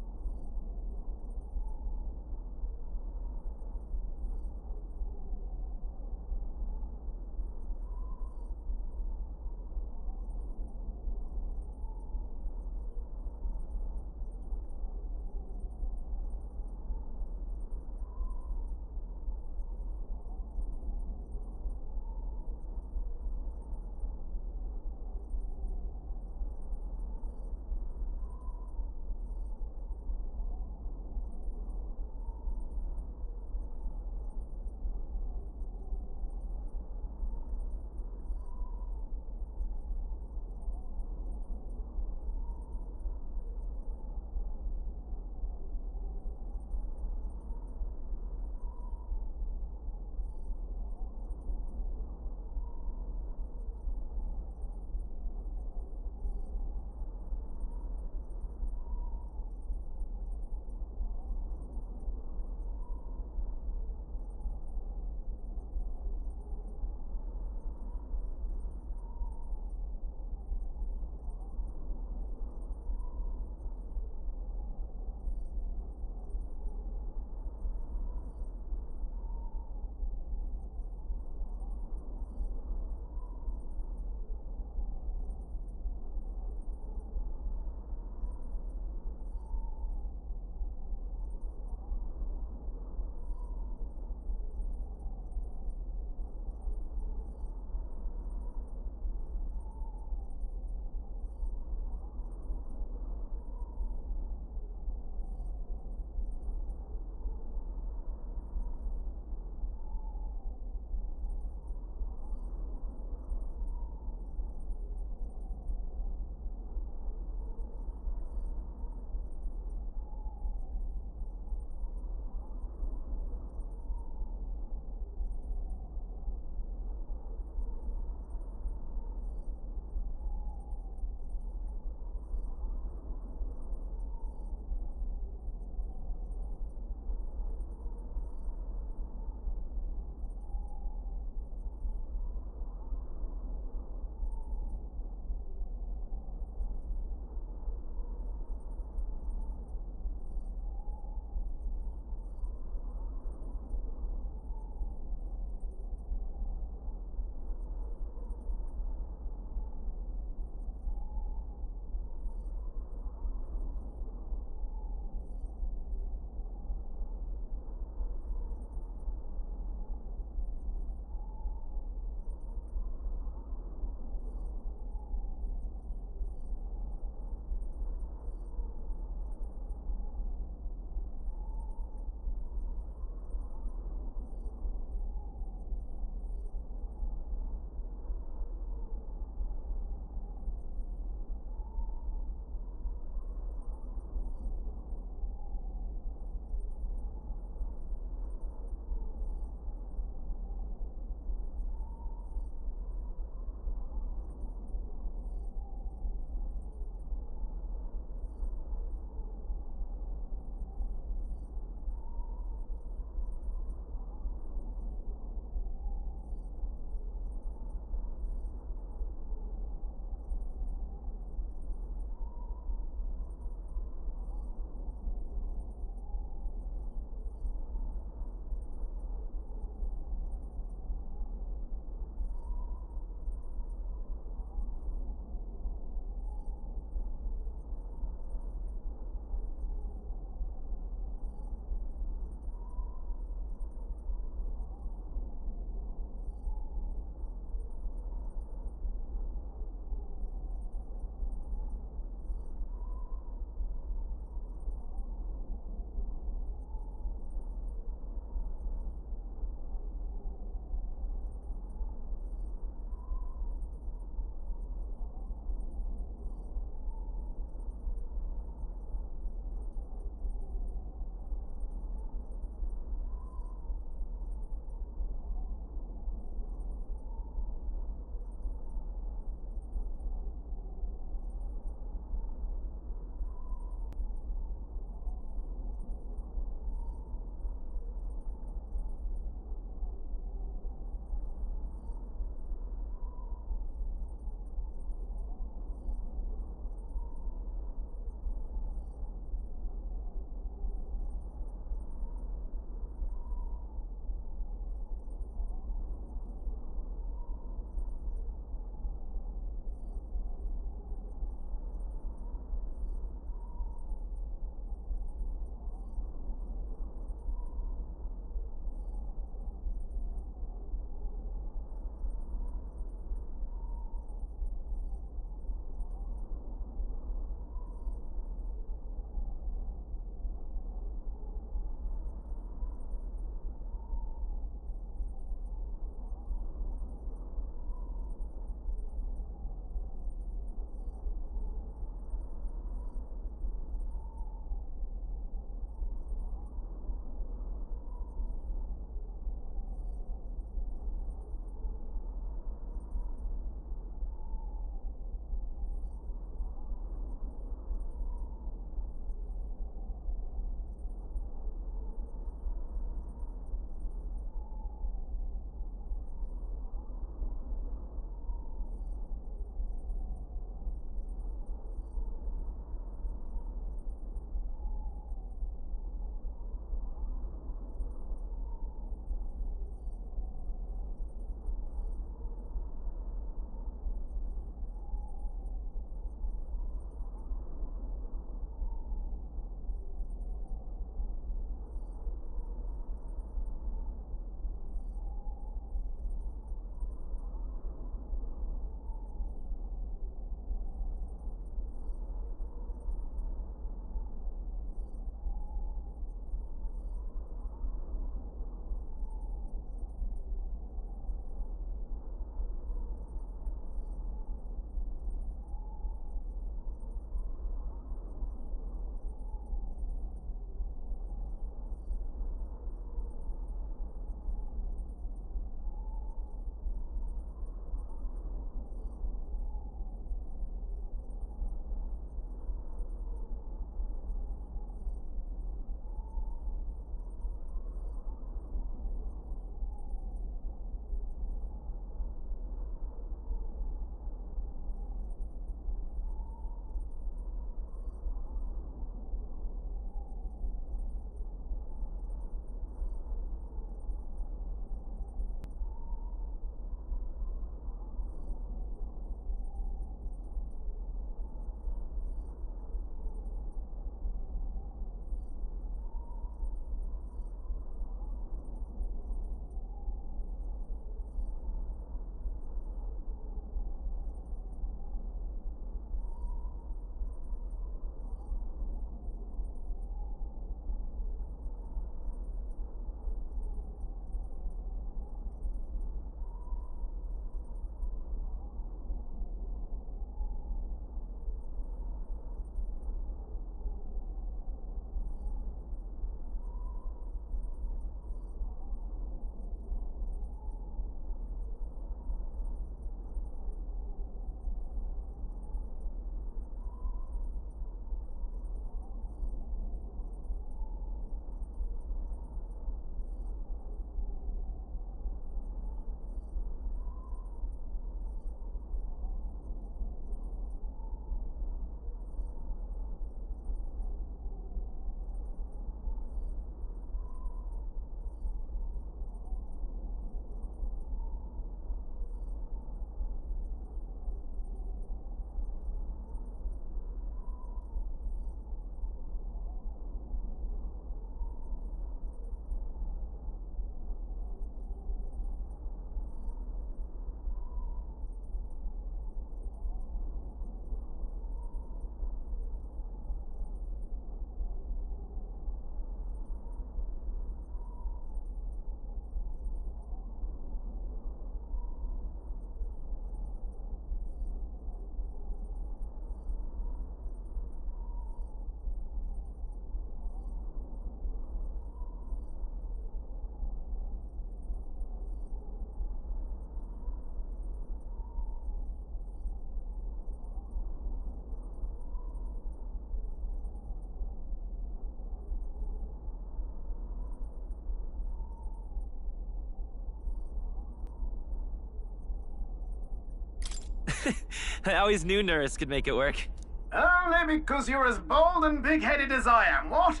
I always knew Nurse could make it work. Only because you're as bold and big-headed as I am, what?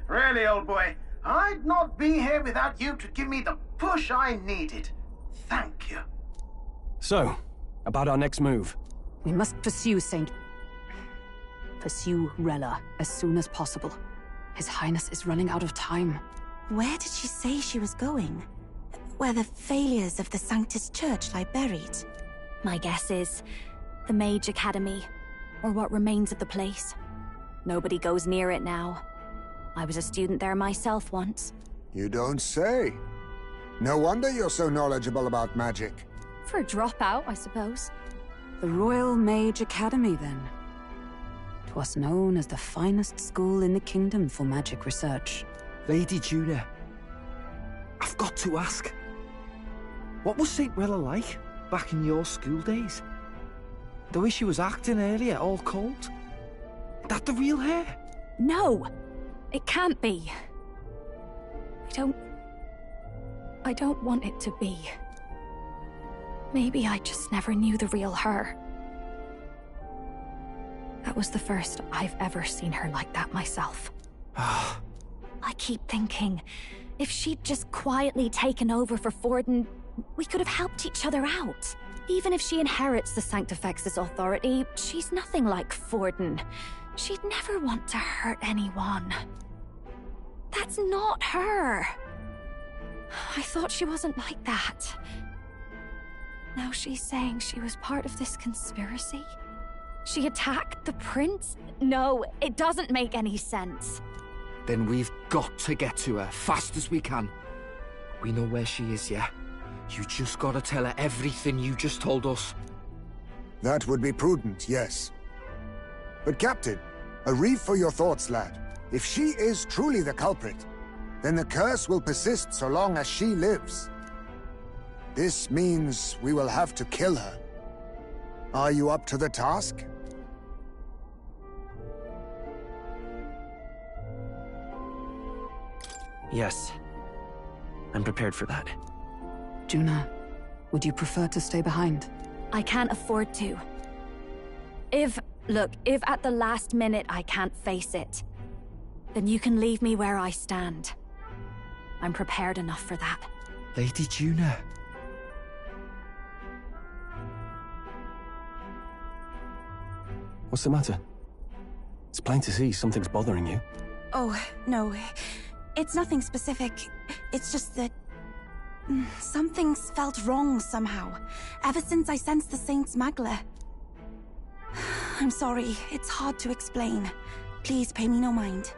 Really, old boy, I'd not be here without you to give me the push I needed. Thank you. So, about our next move. We must pursue Rella as soon as possible. His Highness is running out of time. Where did she say she was going? Where the failures of the Sanctus Church lie buried? My guess is the Mage Academy, or what remains of the place. Nobody goes near it now. I was a student there myself once. You don't say. No wonder you're so knowledgeable about magic. For a dropout, I suppose. The Royal Mage Academy, then. 'Twas known as the finest school in the kingdom for magic research. Lady Juna, I've got to ask. What was St. Rella like back in your school days? The way she was acting earlier, all cold? That the real hair? No! It can't be. I don't want it to be. Maybe I just never knew the real her. That was the first I've ever seen her like that myself. I keep thinking, if she'd just quietly taken over for Forden, we could have helped each other out. Even if she inherits the Sanctifex's authority, she's nothing like Forden. She'd never want to hurt anyone. That's not her. I thought she wasn't like that. Now she's saying she was part of this conspiracy? She attacked the prince? No, it doesn't make any sense. Then we've got to get to her, fast as we can. We know where she is, yeah? You just gotta tell her everything you just told us. That would be prudent, yes. But Captain, a reef for your thoughts, lad. If she is truly the culprit, then the curse will persist so long as she lives. This means we will have to kill her. Are you up to the task? Yes. I'm prepared for that. Juna, would you prefer to stay behind? I can't afford to. If at the last minute I can't face it, then you can leave me where I stand. I'm prepared enough for that. Lady Juna. What's the matter? It's plain to see something's bothering you. Oh, no. It's nothing specific. It's just that... something's felt wrong somehow, ever since I sensed the Saint Smuggler. I'm sorry, it's hard to explain. Please pay me no mind.